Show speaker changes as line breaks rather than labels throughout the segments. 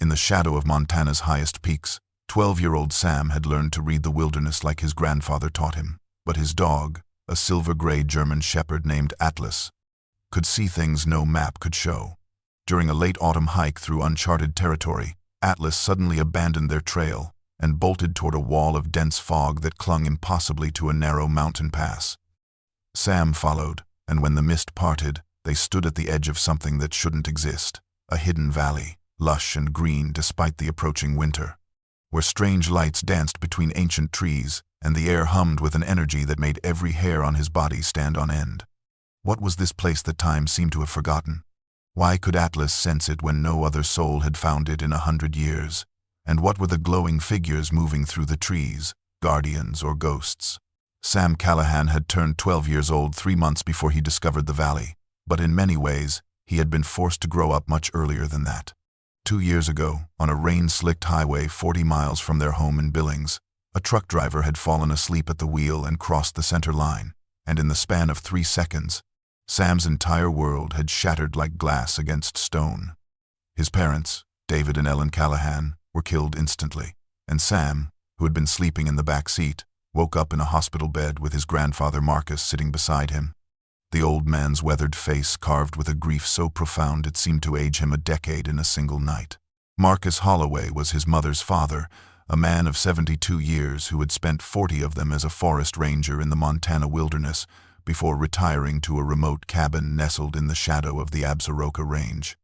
In the shadow of Montana's highest peaks, 12-year-old Sam had learned to read the wilderness like his grandfather taught him. But his dog, a silver-gray German shepherd named Atlas, could see things no map could show. During a late autumn hike through uncharted territory, Atlas suddenly abandoned their trail and bolted toward a wall of dense fog that clung impossibly to a narrow mountain pass. Sam followed, and when the mist parted, they stood at the edge of something that shouldn't exist, a hidden valley, lush and green despite the approaching winter, where strange lights danced between ancient trees and the air hummed with an energy that made every hair on his body stand on end. What was this place that time seemed to have forgotten? Why could Atlas sense it when no other soul had found it in 100 years? And what were the glowing figures moving through the trees, guardians or ghosts? Sam Callahan had turned 12 years old 3 months before he discovered the valley, but in many ways, he had been forced to grow up much earlier than that. 2 years ago, on a rain-slicked highway 40 miles from their home in Billings, a truck driver had fallen asleep at the wheel and crossed the center line, and in the span of 3 seconds, Sam's entire world had shattered like glass against stone. His parents, David and Ellen Callahan, were killed instantly, and Sam, who had been sleeping in the back seat, woke up in a hospital bed with his grandfather Marcus sitting beside him. The old man's weathered face carved with a grief so profound it seemed to age him a decade in a single night. Marcus Holloway was his mother's father, a man of 72 years who had spent 40 of them as a forest ranger in the Montana wilderness before retiring to a remote cabin nestled in the shadow of the Absaroka Range.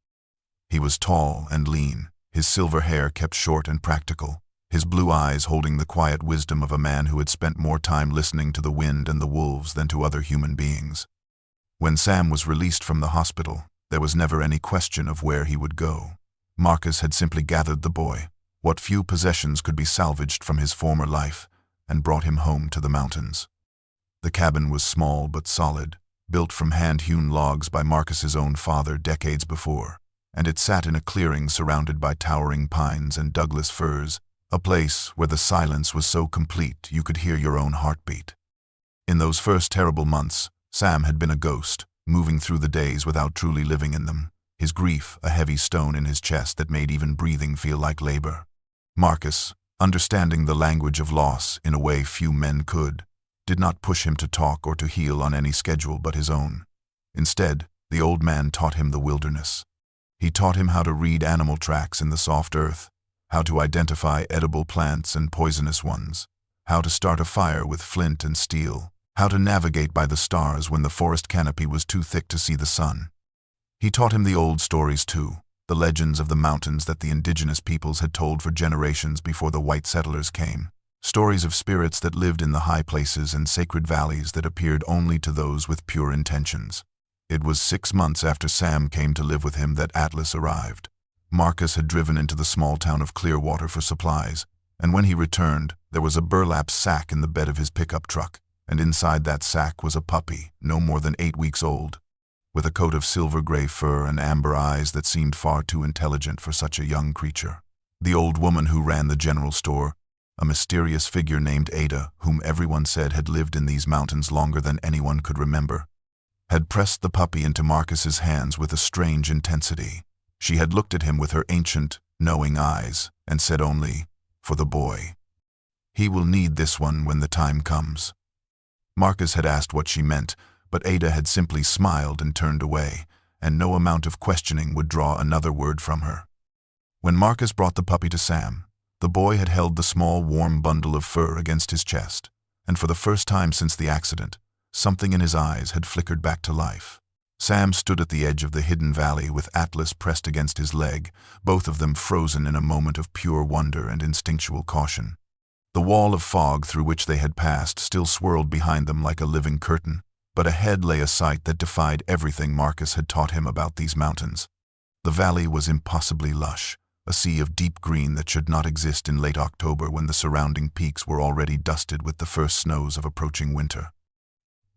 He was tall and lean, his silver hair kept short and practical, his blue eyes holding the quiet wisdom of a man who had spent more time listening to the wind and the wolves than to other human beings. When Sam was released from the hospital, there was never any question of where he would go. Marcus had simply gathered the boy, what few possessions could be salvaged from his former life, and brought him home to the mountains. The cabin was small but solid, built from hand-hewn logs by Marcus's own father decades before, and it sat in a clearing surrounded by towering pines and Douglas firs, a place where the silence was so complete you could hear your own heartbeat. In those first terrible months, Sam had been a ghost, moving through the days without truly living in them, his grief a heavy stone in his chest that made even breathing feel like labor. Marcus, understanding the language of loss in a way few men could, did not push him to talk or to heal on any schedule but his own. Instead, the old man taught him the wilderness. He taught him how to read animal tracks in the soft earth, how to identify edible plants and poisonous ones, how to start a fire with flint and steel, how to navigate by the stars when the forest canopy was too thick to see the sun. He taught him the old stories too, the legends of the mountains that the indigenous peoples had told for generations before the white settlers came, stories of spirits that lived in the high places and sacred valleys that appeared only to those with pure intentions. It was 6 months after Sam came to live with him that Atlas arrived. Marcus had driven into the small town of Clearwater for supplies, and when he returned, there was a burlap sack in the bed of his pickup truck, and inside that sack was a puppy, no more than 8 weeks old, with a coat of silver-gray fur and amber eyes that seemed far too intelligent for such a young creature. The old woman who ran the general store, a mysterious figure named Ada, whom everyone said had lived in these mountains longer than anyone could remember, had pressed the puppy into Marcus's hands with a strange intensity. She had looked at him with her ancient, knowing eyes, and said only, "For the boy. He will need this one when the time comes." Marcus had asked what she meant, but Ada had simply smiled and turned away, and no amount of questioning would draw another word from her. When Marcus brought the puppy to Sam, the boy had held the small, warm bundle of fur against his chest, and for the first time since the accident, something in his eyes had flickered back to life. Sam stood at the edge of the hidden valley with Atlas pressed against his leg, both of them frozen in a moment of pure wonder and instinctual caution. The wall of fog through which they had passed still swirled behind them like a living curtain, but ahead lay a sight that defied everything Marcus had taught him about these mountains. The valley was impossibly lush, a sea of deep green that should not exist in late October when the surrounding peaks were already dusted with the first snows of approaching winter.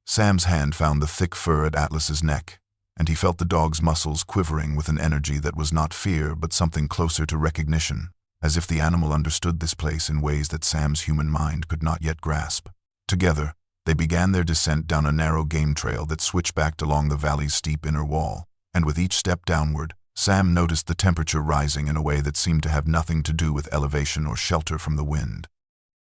Sam's hand found the thick fur at Atlas's neck, and he felt the dog's muscles quivering with an energy that was not fear but something closer to recognition, as if the animal understood this place in ways that Sam's human mind could not yet grasp. Together, they began their descent down a narrow game trail that switchbacked along the valley's steep inner wall, and with each step downward, Sam noticed the temperature rising in a way that seemed to have nothing to do with elevation or shelter from the wind.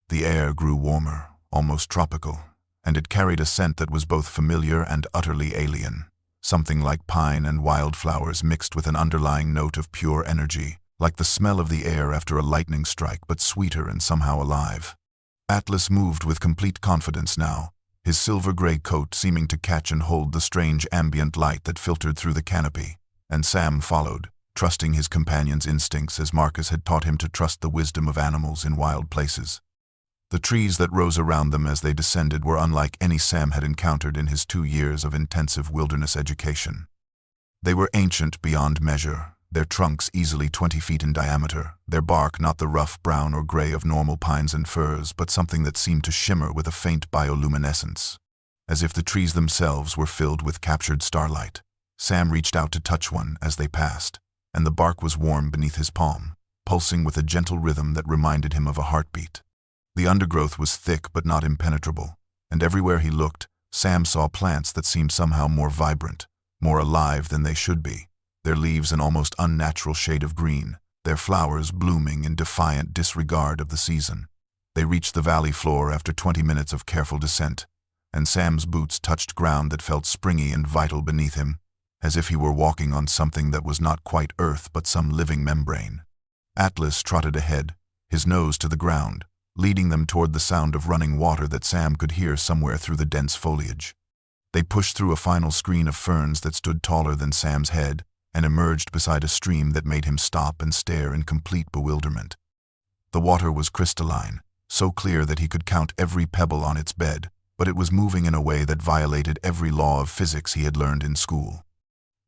The air grew warmer, almost tropical, and it carried a scent that was both familiar and utterly alien, something like pine and wildflowers mixed with an underlying note of pure energy, like the smell of the air after a lightning strike, but sweeter and somehow alive. Atlas moved with complete confidence now, his silver-gray coat seeming to catch and hold the strange ambient light that filtered through the canopy, and Sam followed, trusting his companion's instincts as Marcus had taught him to trust the wisdom of animals in wild places. The trees that rose around them as they descended were unlike any Sam had encountered in his 2 years of intensive wilderness education. They were ancient beyond measure, their trunks easily 20 feet in diameter, their bark not the rough brown or gray of normal pines and firs, but something that seemed to shimmer with a faint bioluminescence, as if the trees themselves were filled with captured starlight. Sam reached out to touch one as they passed, and the bark was warm beneath his palm, pulsing with a gentle rhythm that reminded him of a heartbeat. The undergrowth was thick but not impenetrable, and everywhere he looked, Sam saw plants that seemed somehow more vibrant, more alive than they should be, their leaves an almost unnatural shade of green, their flowers blooming in defiant disregard of the season. They reached the valley floor after 20 minutes of careful descent, and Sam's boots touched ground that felt springy and vital beneath him, as if he were walking on something that was not quite earth but some living membrane. Atlas trotted ahead, his nose to the ground, leading them toward the sound of running water that Sam could hear somewhere through the dense foliage. They pushed through a final screen of ferns that stood taller than Sam's head and emerged beside a stream that made him stop and stare in complete bewilderment. The water was crystalline, so clear that he could count every pebble on its bed, but it was moving in a way that violated every law of physics he had learned in school.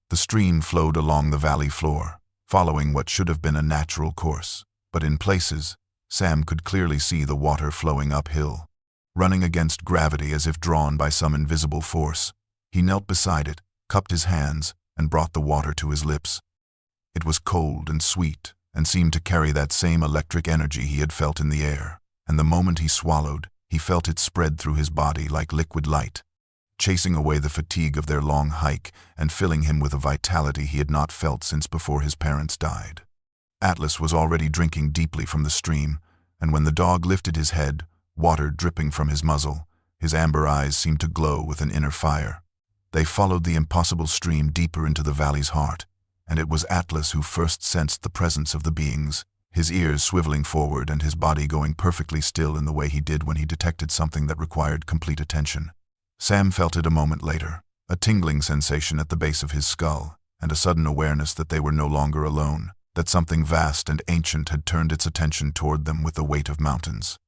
The stream flowed along the valley floor, following what should have been a natural course, but in places, Sam could clearly see the water flowing uphill, running against gravity as if drawn by some invisible force. He knelt beside it, cupped his hands, and brought the water to his lips. It was cold and sweet, and seemed to carry that same electric energy he had felt in the air, and the moment he swallowed, he felt it spread through his body like liquid light, chasing away the fatigue of their long hike and filling him with a vitality he had not felt since before his parents died. Atlas was already drinking deeply from the stream, and when the dog lifted his head, water dripping from his muzzle, his amber eyes seemed to glow with an inner fire. They followed the impossible stream deeper into the valley's heart, and it was Atlas who first sensed the presence of the beings, his ears swiveling forward and his body going perfectly still in the way he did when he detected something that required complete attention. Sam felt it a moment later, a tingling sensation at the base of his skull, and a sudden awareness that they were no longer alone, that something vast and ancient had turned its attention toward them with the weight of mountains.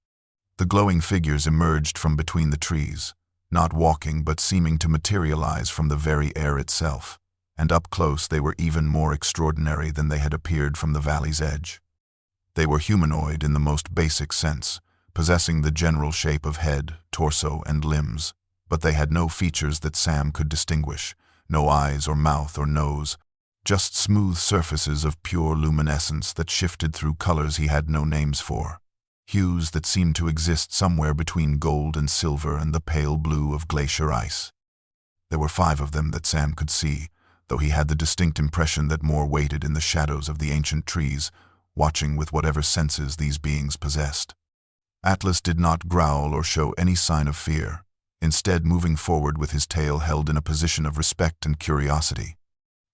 The glowing figures emerged from between the trees, not walking but seeming to materialize from the very air itself, and up close they were even more extraordinary than they had appeared from the valley's edge. They were humanoid in the most basic sense, possessing the general shape of head, torso, and limbs, but they had no features that Sam could distinguish, no eyes or mouth or nose, just smooth surfaces of pure luminescence that shifted through colors he had no names for, hues that seemed to exist somewhere between gold and silver and the pale blue of glacier ice. There were 5 of them that Sam could see, though he had the distinct impression that more waited in the shadows of the ancient trees, watching with whatever senses these beings possessed. Atlas did not growl or show any sign of fear, instead moving forward with his tail held in a position of respect and curiosity.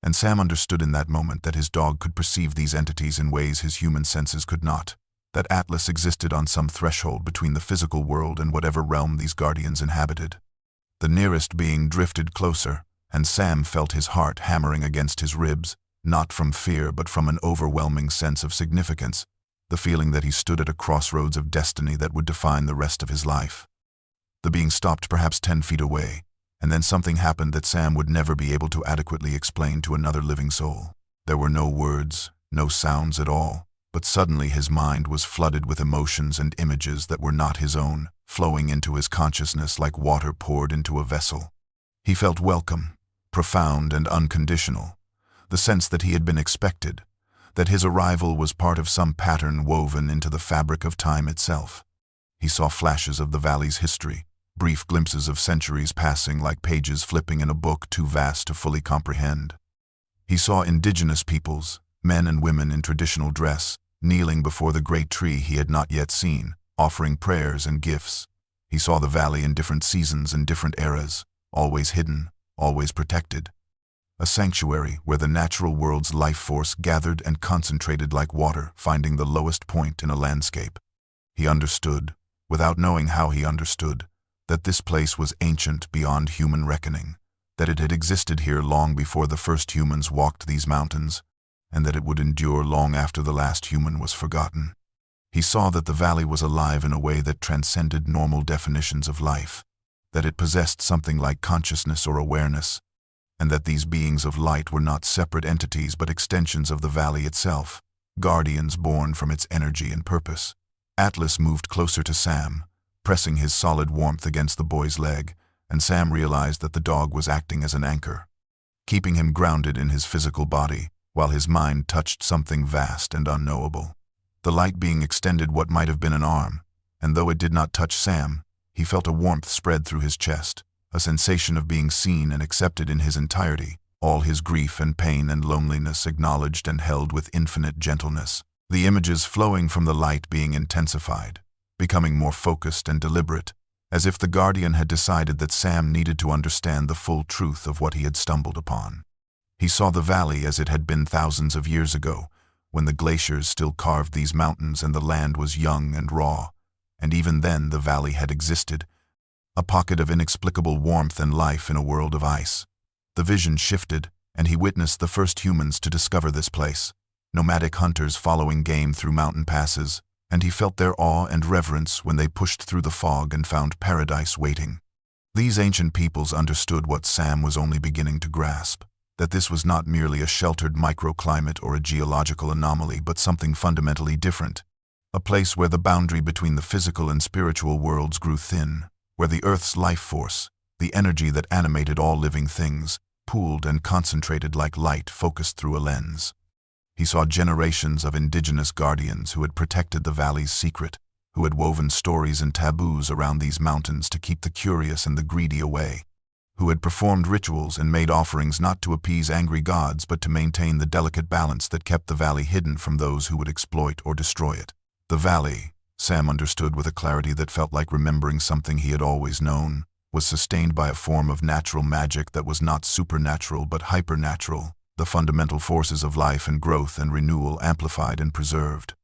And Sam understood in that moment that his dog could perceive these entities in ways his human senses could not, that Atlas existed on some threshold between the physical world and whatever realm these guardians inhabited. The nearest being drifted closer, and Sam felt his heart hammering against his ribs, not from fear but from an overwhelming sense of significance, the feeling that he stood at a crossroads of destiny that would define the rest of his life. The being stopped perhaps 10 feet away, and then something happened that Sam would never be able to adequately explain to another living soul. There were no words, no sounds at all, but suddenly his mind was flooded with emotions and images that were not his own, flowing into his consciousness like water poured into a vessel. He felt welcome, profound and unconditional, the sense that he had been expected, that his arrival was part of some pattern woven into the fabric of time itself. He saw flashes of the valley's history, brief glimpses of centuries passing like pages flipping in a book too vast to fully comprehend. He saw indigenous peoples, men and women in traditional dress, kneeling before the great tree he had not yet seen, offering prayers and gifts. He saw the valley in different seasons and different eras, always hidden, always protected. A sanctuary where the natural world's life force gathered and concentrated like water, finding the lowest point in a landscape. He understood, without knowing how he understood, that this place was ancient beyond human reckoning, that it had existed here long before the first humans walked these mountains, and that it would endure long after the last human was forgotten. He saw that the valley was alive in a way that transcended normal definitions of life, that it possessed something like consciousness or awareness, and that these beings of light were not separate entities but extensions of the valley itself, guardians born from its energy and purpose. Atlas moved closer to Sam, pressing his solid warmth against the boy's leg, and Sam realized that the dog was acting as an anchor, keeping him grounded in his physical body, while his mind touched something vast and unknowable. The light being extended what might have been an arm, and though it did not touch Sam, he felt a warmth spread through his chest, a sensation of being seen and accepted in his entirety, all his grief and pain and loneliness acknowledged and held with infinite gentleness. The images flowing from the light being intensified, becoming more focused and deliberate, as if the guardian had decided that Sam needed to understand the full truth of what he had stumbled upon. He saw the valley as it had been thousands of years ago, when the glaciers still carved these mountains and the land was young and raw, and even then the valley had existed, a pocket of inexplicable warmth and life in a world of ice. The vision shifted, and he witnessed the first humans to discover this place, nomadic hunters following game through mountain passes, and he felt their awe and reverence when they pushed through the fog and found paradise waiting. These ancient peoples understood what Sam was only beginning to grasp, that this was not merely a sheltered microclimate or a geological anomaly, but something fundamentally different, a place where the boundary between the physical and spiritual worlds grew thin, where the Earth's life force, the energy that animated all living things, pooled and concentrated like light focused through a lens. He saw generations of indigenous guardians who had protected the valley's secret, who had woven stories and taboos around these mountains to keep the curious and the greedy away, who had performed rituals and made offerings not to appease angry gods but to maintain the delicate balance that kept the valley hidden from those who would exploit or destroy it. The valley, Sam understood with a clarity that felt like remembering something he had always known, was sustained by a form of natural magic that was not supernatural but hypernatural, the fundamental forces of life and growth and renewal amplified and preserved.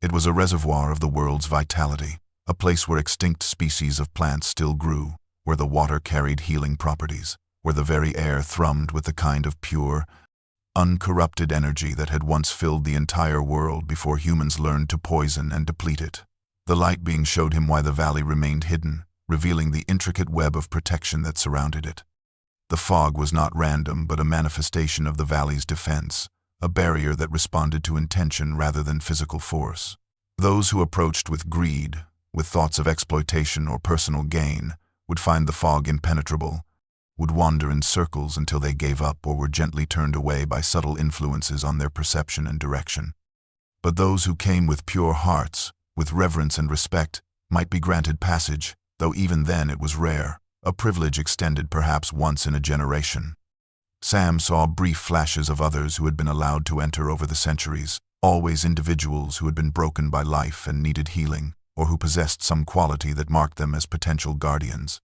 It was a reservoir of the world's vitality, a place where extinct species of plants still grew, where the water carried healing properties, where the very air thrummed with the kind of pure, uncorrupted energy that had once filled the entire world before humans learned to poison and deplete it. The light being showed him why the valley remained hidden, revealing the intricate web of protection that surrounded it. The fog was not random but a manifestation of the valley's defense, a barrier that responded to intention rather than physical force. Those who approached with greed, with thoughts of exploitation or personal gain, would find the fog impenetrable, would wander in circles until they gave up or were gently turned away by subtle influences on their perception and direction. But those who came with pure hearts, with reverence and respect, might be granted passage, though even then it was rare, a privilege extended perhaps once in a generation. Sam saw brief flashes of others who had been allowed to enter over the centuries, always individuals who had been broken by life and needed healing, or who possessed some quality that marked them as potential guardians.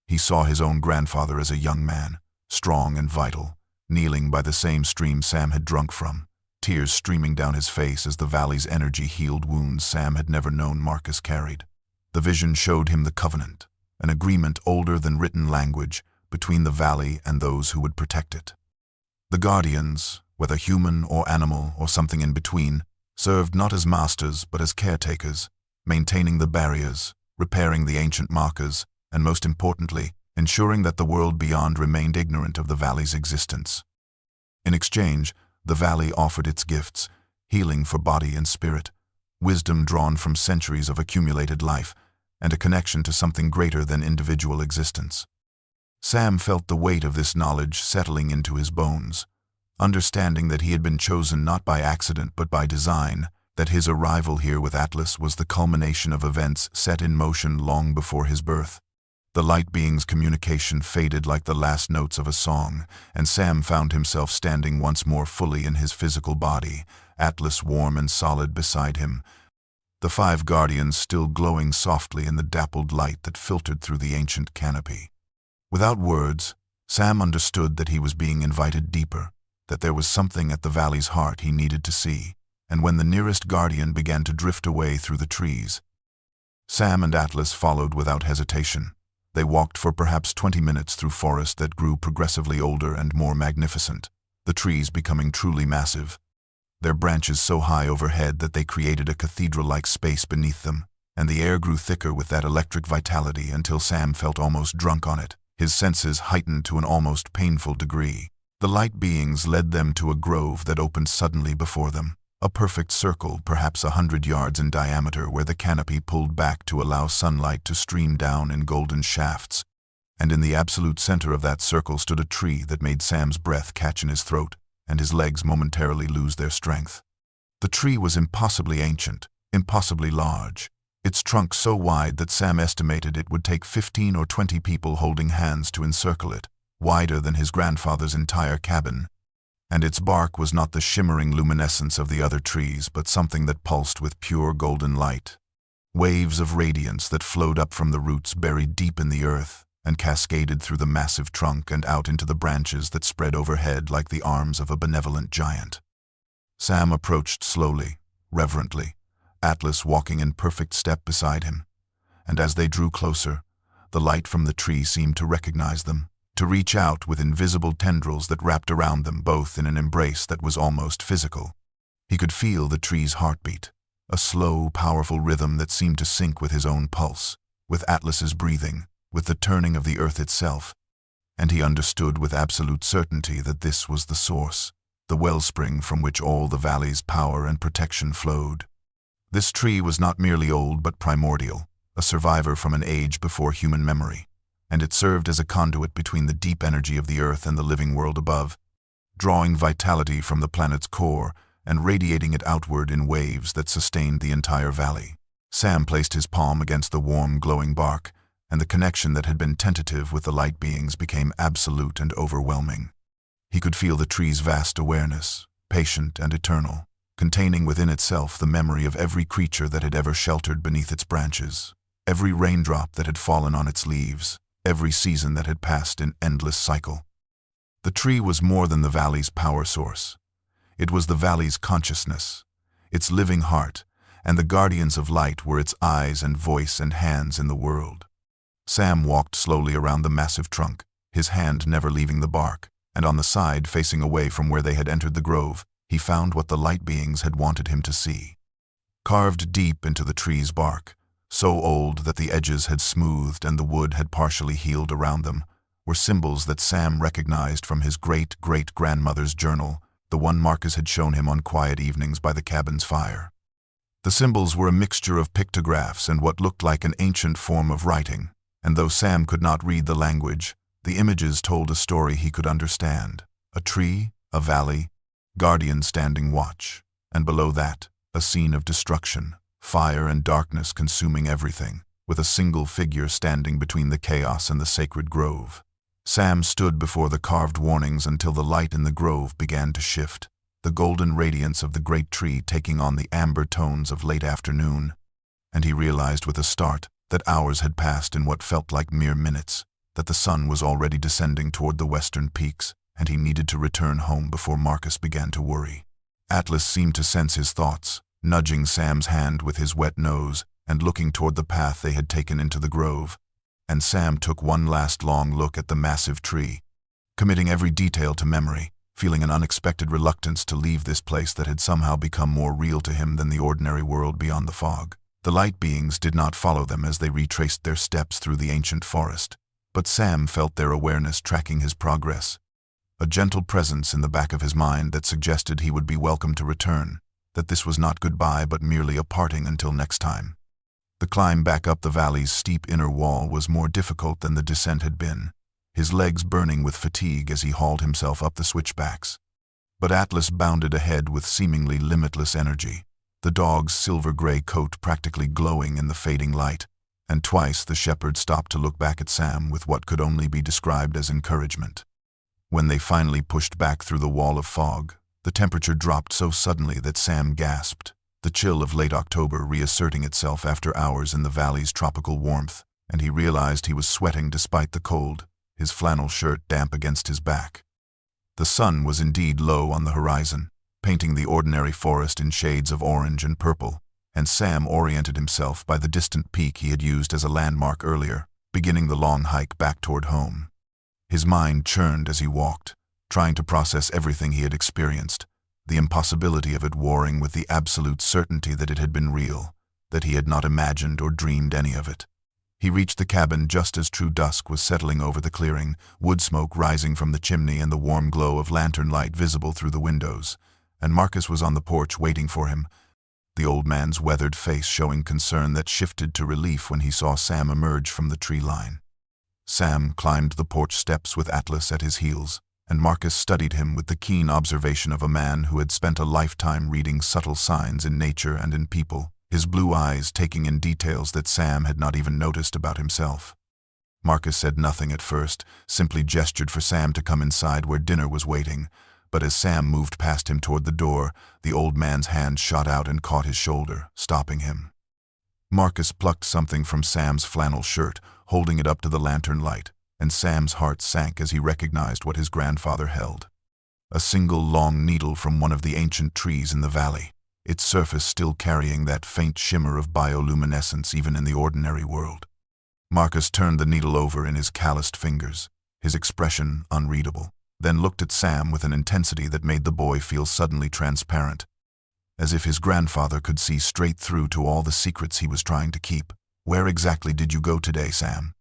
He saw his own grandfather as a young man, strong and vital, kneeling by the same stream Sam had drunk from, tears streaming down his face as the valley's energy healed wounds Sam had never known Marcus carried. The vision showed him the covenant, an agreement older than written language between the valley and those who would protect it. The guardians, whether human or animal or something in between, served not as masters but as caretakers, maintaining the barriers, repairing the ancient markers, and most importantly, ensuring that the world beyond remained ignorant of the valley's existence. In exchange, the valley offered its gifts, healing for body and spirit, wisdom drawn from centuries of accumulated life, and a connection to something greater than individual existence. Sam felt the weight of this knowledge settling into his bones, understanding that he had been chosen not by accident but by design, that his arrival here with Atlas was the culmination of events set in motion long before his birth. The light being's communication faded like the last notes of a song, and Sam found himself standing once more fully in his physical body, Atlas warm and solid beside him, the 5 guardians still glowing softly in the dappled light that filtered through the ancient canopy. Without words, Sam understood that he was being invited deeper, that there was something at the valley's heart he needed to see, and when the nearest guardian began to drift away through the trees, Sam and Atlas followed without hesitation. They walked for perhaps 20 minutes through forest that grew progressively older and more magnificent, the trees becoming truly massive, their branches so high overhead that they created a cathedral-like space beneath them, and the air grew thicker with that electric vitality until Sam felt almost drunk on it, his senses heightened to an almost painful degree. The light beings led them to a grove that opened suddenly before them, a perfect circle, perhaps 100 yards in diameter, where the canopy pulled back to allow sunlight to stream down in golden shafts, and in the absolute center of that circle stood a tree that made Sam's breath catch in his throat and his legs momentarily lose their strength. The tree was impossibly ancient, impossibly large, its trunk so wide that Sam estimated it would take 15 or 20 people holding hands to encircle it, wider than his grandfather's entire cabin. And its bark was not the shimmering luminescence of the other trees, but something that pulsed with pure golden light. Waves of radiance that flowed up from the roots buried deep in the earth and cascaded through the massive trunk and out into the branches that spread overhead like the arms of a benevolent giant. Sam approached slowly, reverently, Atlas walking in perfect step beside him, and as they drew closer, the light from the tree seemed to recognize them, to reach out with invisible tendrils that wrapped around them both in an embrace that was almost physical. He could feel the tree's heartbeat, a slow, powerful rhythm that seemed to sync with his own pulse, with Atlas's breathing, with the turning of the earth itself, and he understood with absolute certainty that this was the source, the wellspring from which all the valley's power and protection flowed. This tree was not merely old but primordial, a survivor from an age before human memory, and it served as a conduit between the deep energy of the earth and the living world above, drawing vitality from the planet's core and radiating it outward in waves that sustained the entire valley. Sam placed his palm against the warm, glowing bark, and the connection that had been tentative with the light beings became absolute and overwhelming. He could feel the tree's vast awareness, patient and eternal, containing within itself the memory of every creature that had ever sheltered beneath its branches, every raindrop that had fallen on its leaves, every season that had passed in endless cycle. The tree was more than the valley's power source. It was the valley's consciousness, its living heart, and the guardians of light were its eyes and voice and hands in the world. Sam walked slowly around the massive trunk, his hand never leaving the bark, and on the side, facing away from where they had entered the grove, he found what the light beings had wanted him to see. Carved deep into the tree's bark, so old that the edges had smoothed and the wood had partially healed around them, were symbols that Sam recognized from his great-great-grandmother's journal, the one Marcus had shown him on quiet evenings by the cabin's fire. The symbols were a mixture of pictographs and what looked like an ancient form of writing, and though Sam could not read the language, the images told a story he could understand. A tree, a valley, guardians standing watch, and below that, a scene of destruction, fire and darkness consuming everything, with a single figure standing between the chaos and the sacred grove. Sam stood before the carved warnings until the light in the grove began to shift, the golden radiance of the great tree taking on the amber tones of late afternoon, and he realized with a start that hours had passed in what felt like mere minutes, that the sun was already descending toward the western peaks, and he needed to return home before Marcus began to worry. Atlas seemed to sense his thoughts, nudging Sam's hand with his wet nose and looking toward the path they had taken into the grove, and Sam took one last long look at the massive tree, committing every detail to memory, feeling an unexpected reluctance to leave this place that had somehow become more real to him than the ordinary world beyond the fog. The light beings did not follow them as they retraced their steps through the ancient forest, but Sam felt their awareness tracking his progress, a gentle presence in the back of his mind that suggested he would be welcome to return, that this was not goodbye but merely a parting until next time. The climb back up the valley's steep inner wall was more difficult than the descent had been, his legs burning with fatigue as he hauled himself up the switchbacks. But Atlas bounded ahead with seemingly limitless energy, the dog's silver-gray coat practically glowing in the fading light, and twice the shepherd stopped to look back at Sam with what could only be described as encouragement. When they finally pushed back through the wall of fog, the temperature dropped so suddenly that Sam gasped, the chill of late October reasserting itself after hours in the valley's tropical warmth, and he realized he was sweating despite the cold, his flannel shirt damp against his back. The sun was indeed low on the horizon, painting the ordinary forest in shades of orange and purple, and Sam oriented himself by the distant peak he had used as a landmark earlier, beginning the long hike back toward home. His mind churned as he walked, trying to process everything he had experienced, the impossibility of it warring with the absolute certainty that it had been real, that he had not imagined or dreamed any of it. He reached the cabin just as true dusk was settling over the clearing, wood smoke rising from the chimney and the warm glow of lantern light visible through the windows, and Marcus was on the porch waiting for him, the old man's weathered face showing concern that shifted to relief when he saw Sam emerge from the tree line. Sam climbed the porch steps with Atlas at his heels, and Marcus studied him with the keen observation of a man who had spent a lifetime reading subtle signs in nature and in people, his blue eyes taking in details that Sam had not even noticed about himself. Marcus said nothing at first, simply gestured for Sam to come inside where dinner was waiting, but as Sam moved past him toward the door, the old man's hand shot out and caught his shoulder, stopping him. Marcus plucked something from Sam's flannel shirt, holding it up to the lantern light, and Sam's heart sank as he recognized what his grandfather held. A single long needle from one of the ancient trees in the valley, its surface still carrying that faint shimmer of bioluminescence even in the ordinary world. Marcus turned the needle over in his calloused fingers, his expression unreadable, then looked at Sam with an intensity that made the boy feel suddenly transparent, as if his grandfather could see straight through to all the secrets he was trying to keep. "Where exactly did you go today, Sam?"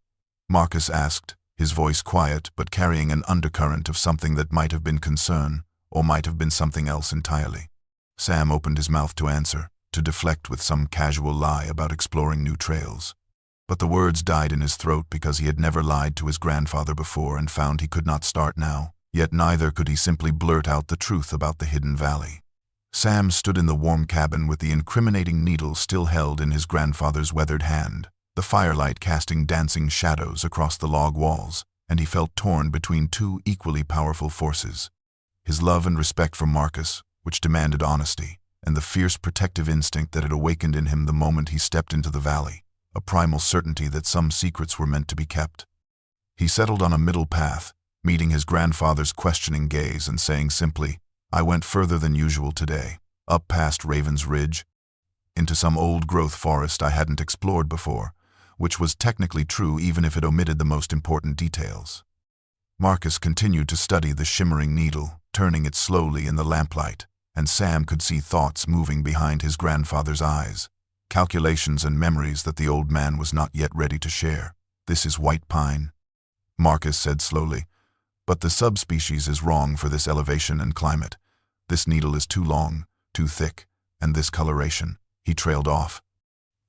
Marcus asked, his voice quiet but carrying an undercurrent of something that might have been concern, or might have been something else entirely. Sam opened his mouth to answer, to deflect with some casual lie about exploring new trails. But the words died in his throat because he had never lied to his grandfather before and found he could not start now, yet neither could he simply blurt out the truth about the hidden valley. Sam stood in the warm cabin with the incriminating needle still held in his grandfather's weathered hand, the firelight casting dancing shadows across the log walls, and he felt torn between two equally powerful forces. His love and respect for Marcus, which demanded honesty, and the fierce protective instinct that had awakened in him the moment he stepped into the valley, a primal certainty that some secrets were meant to be kept. He settled on a middle path, meeting his grandfather's questioning gaze and saying simply, "I went further than usual today, up past Raven's Ridge, into some old-growth forest I hadn't explored before," which was technically true even if it omitted the most important details. Marcus continued to study the shimmering needle, turning it slowly in the lamplight, and Sam could see thoughts moving behind his grandfather's eyes, calculations and memories that the old man was not yet ready to share. "This is white pine," Marcus said slowly, "but the subspecies is wrong for this elevation and climate. This needle is too long, too thick, and this coloration." He trailed off,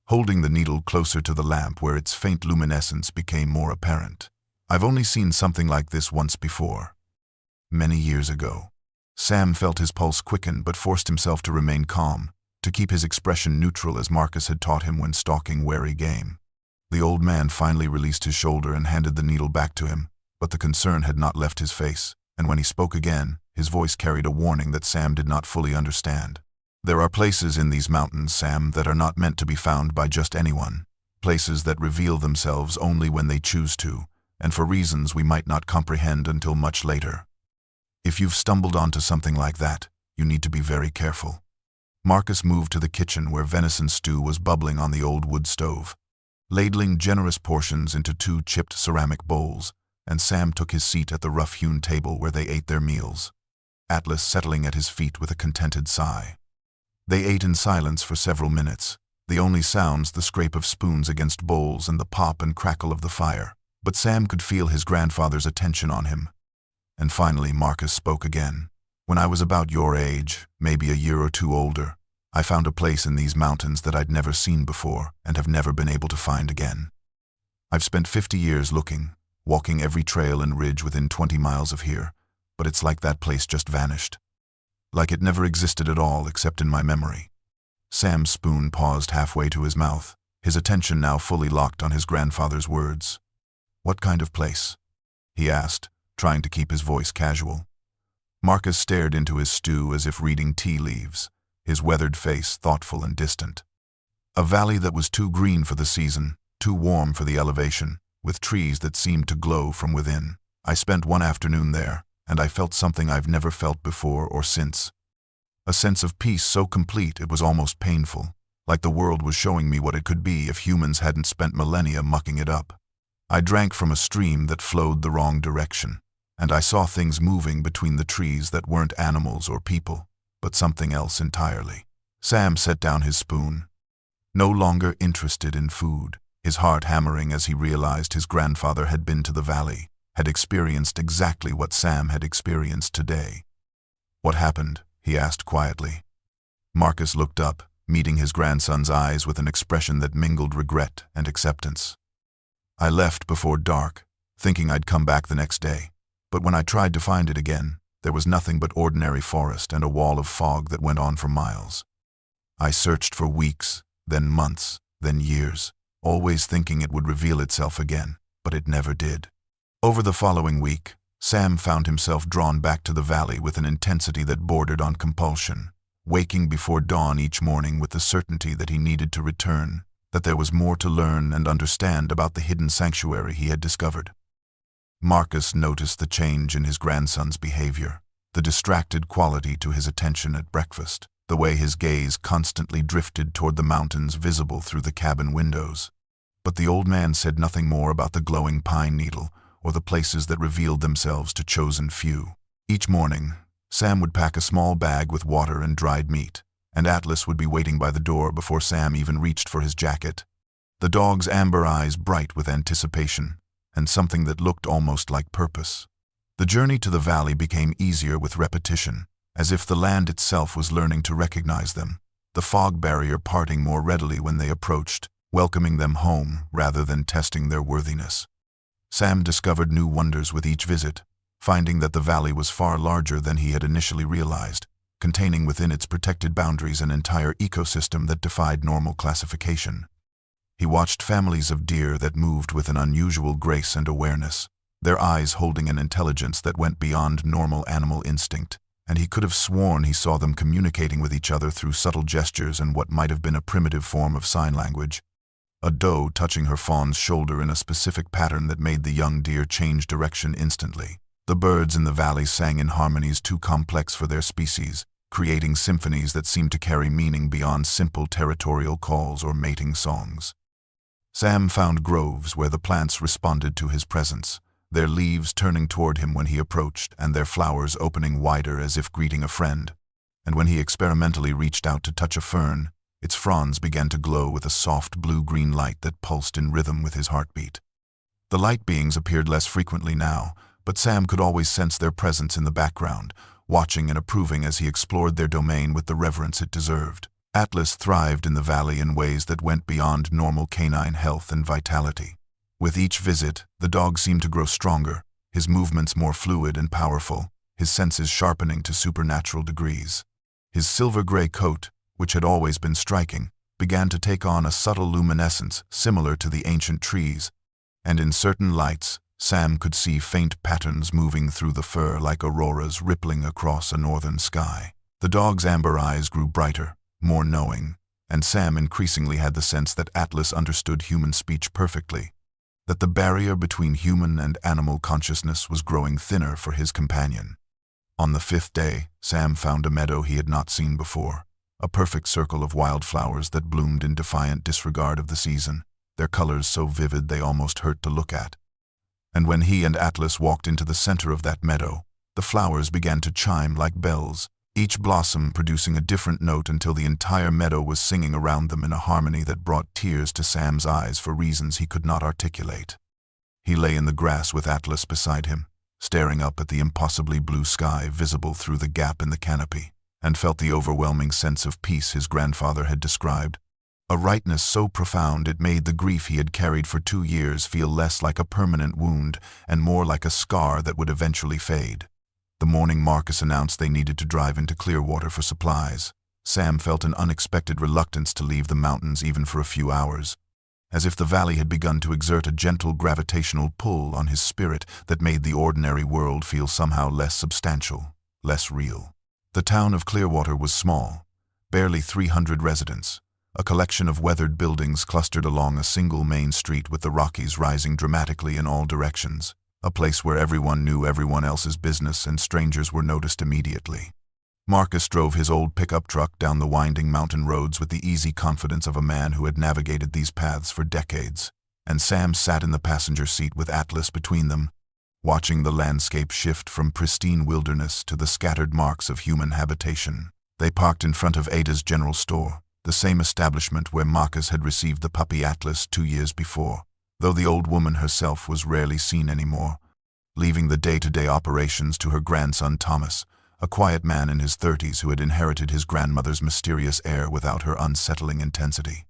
holding the needle closer to the lamp where its faint luminescence became more apparent. "I've only seen something like this once before. Many years ago." Sam felt his pulse quicken but forced himself to remain calm, to keep his expression neutral as Marcus had taught him when stalking wary game. The old man finally released his shoulder and handed the needle back to him, but the concern had not left his face, and when he spoke again, his voice carried a warning that Sam did not fully understand. "There are places in these mountains, Sam, that are not meant to be found by just anyone, places that reveal themselves only when they choose to, and for reasons we might not comprehend until much later. If you've stumbled onto something like that, you need to be very careful." Marcus moved to the kitchen where venison stew was bubbling on the old wood stove, ladling generous portions into two chipped ceramic bowls, and Sam took his seat at the rough-hewn table where they ate their meals, Atlas settling at his feet with a contented sigh. They ate in silence for several minutes, the only sounds the scrape of spoons against bowls and the pop and crackle of the fire, but Sam could feel his grandfather's attention on him. And finally Marcus spoke again. "When I was about your age, maybe a year or two older, I found a place in these mountains that I'd never seen before and have never been able to find again. I've spent 50 years looking, walking every trail and ridge within 20 miles of here, but it's like that place just vanished. Like it never existed at all except in my memory." Sam's spoon paused halfway to his mouth, his attention now fully locked on his grandfather's words. "What kind of place?" he asked, trying to keep his voice casual. Marcus stared into his stew as if reading tea leaves, his weathered face thoughtful and distant. "A valley that was too green for the season, too warm for the elevation, with trees that seemed to glow from within. I spent one afternoon there, and I felt something I've never felt before or since. A sense of peace so complete it was almost painful, like the world was showing me what it could be if humans hadn't spent millennia mucking it up. I drank from a stream that flowed the wrong direction, and I saw things moving between the trees that weren't animals or people, but something else entirely." Sam set down his spoon, no longer interested in food, his heart hammering as he realized his grandfather had been to the valley, had experienced exactly what Sam had experienced today. "What happened?" he asked quietly. Marcus looked up, meeting his grandson's eyes with an expression that mingled regret and acceptance. "I left before dark, thinking I'd come back the next day, but when I tried to find it again, there was nothing but ordinary forest and a wall of fog that went on for miles. I searched for weeks, then months, then years, always thinking it would reveal itself again, but it never did." Over the following week, Sam found himself drawn back to the valley with an intensity that bordered on compulsion, waking before dawn each morning with the certainty that he needed to return, that there was more to learn and understand about the hidden sanctuary he had discovered. Marcus noticed the change in his grandson's behavior, the distracted quality to his attention at breakfast, the way his gaze constantly drifted toward the mountains visible through the cabin windows. But the old man said nothing more about the glowing pine needle or the places that revealed themselves to chosen few. Each morning, Sam would pack a small bag with water and dried meat, and Atlas would be waiting by the door before Sam even reached for his jacket, the dog's amber eyes bright with anticipation and something that looked almost like purpose. The journey to the valley became easier with repetition, as if the land itself was learning to recognize them, the fog barrier parting more readily when they approached, welcoming them home rather than testing their worthiness. Sam discovered new wonders with each visit, finding that the valley was far larger than he had initially realized, containing within its protected boundaries an entire ecosystem that defied normal classification. He watched families of deer that moved with an unusual grace and awareness, their eyes holding an intelligence that went beyond normal animal instinct, and he could have sworn he saw them communicating with each other through subtle gestures and what might have been a primitive form of sign language. A doe touching her fawn's shoulder in a specific pattern that made the young deer change direction instantly. The birds in the valley sang in harmonies too complex for their species, creating symphonies that seemed to carry meaning beyond simple territorial calls or mating songs. Sam found groves where the plants responded to his presence, their leaves turning toward him when he approached and their flowers opening wider as if greeting a friend. And when he experimentally reached out to touch a fern, its fronds began to glow with a soft blue-green light that pulsed in rhythm with his heartbeat. The light beings appeared less frequently now, but Sam could always sense their presence in the background, watching and approving as he explored their domain with the reverence it deserved. Atlas thrived in the valley in ways that went beyond normal canine health and vitality. With each visit, the dog seemed to grow stronger, his movements more fluid and powerful, his senses sharpening to supernatural degrees. His silver-gray coat, which had always been striking, began to take on a subtle luminescence similar to the ancient trees, and in certain lights, Sam could see faint patterns moving through the fur like auroras rippling across a northern sky. The dog's amber eyes grew brighter, more knowing, and Sam increasingly had the sense that Atlas understood human speech perfectly, that the barrier between human and animal consciousness was growing thinner for his companion. On the 5th day, Sam found a meadow he had not seen before, a perfect circle of wildflowers that bloomed in defiant disregard of the season, their colors so vivid they almost hurt to look at. And when he and Atlas walked into the center of that meadow, the flowers began to chime like bells, each blossom producing a different note until the entire meadow was singing around them in a harmony that brought tears to Sam's eyes for reasons he could not articulate. He lay in the grass with Atlas beside him, staring up at the impossibly blue sky visible through the gap in the canopy, and felt the overwhelming sense of peace his grandfather had described. A rightness so profound it made the grief he had carried for 2 years feel less like a permanent wound and more like a scar that would eventually fade. The morning Marcus announced they needed to drive into Clearwater for supplies, Sam felt an unexpected reluctance to leave the mountains even for a few hours. as if the valley had begun to exert a gentle gravitational pull on his spirit that made the ordinary world feel somehow less substantial, less real. The town of Clearwater was small, barely 300 residents, a collection of weathered buildings clustered along a single main street with the Rockies rising dramatically in all directions, a place where everyone knew everyone else's business and strangers were noticed immediately. Marcus drove his old pickup truck down the winding mountain roads with the easy confidence of a man who had navigated these paths for decades, and Sam sat in the passenger seat with Atlas between them, watching the landscape shift from pristine wilderness to the scattered marks of human habitation. They parked in front of Ada's General Store, the same establishment where Marcus had received the puppy Atlas 2 years before, though the old woman herself was rarely seen anymore, leaving the day-to-day operations to her grandson Thomas, a quiet man in his 30s who had inherited his grandmother's mysterious air without her unsettling intensity.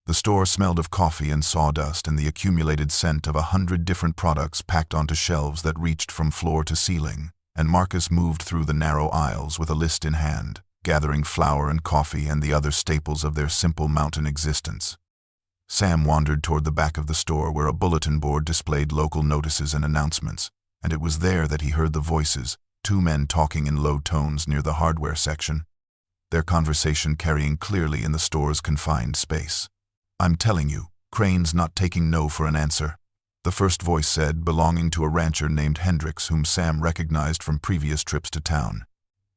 The store smelled of coffee and sawdust and the accumulated scent of 100 different products packed onto shelves that reached from floor to ceiling, and Marcus moved through the narrow aisles with a list in hand, gathering flour and coffee and the other staples of their simple mountain existence. Sam wandered toward the back of the store where a bulletin board displayed local notices and announcements, and it was there that he heard the voices, 2 men talking in low tones near the hardware section, their conversation carrying clearly in the store's confined space. "I'm telling you, Crane's not taking no for an answer," the first voice said, belonging to a rancher named Hendricks whom Sam recognized from previous trips to town.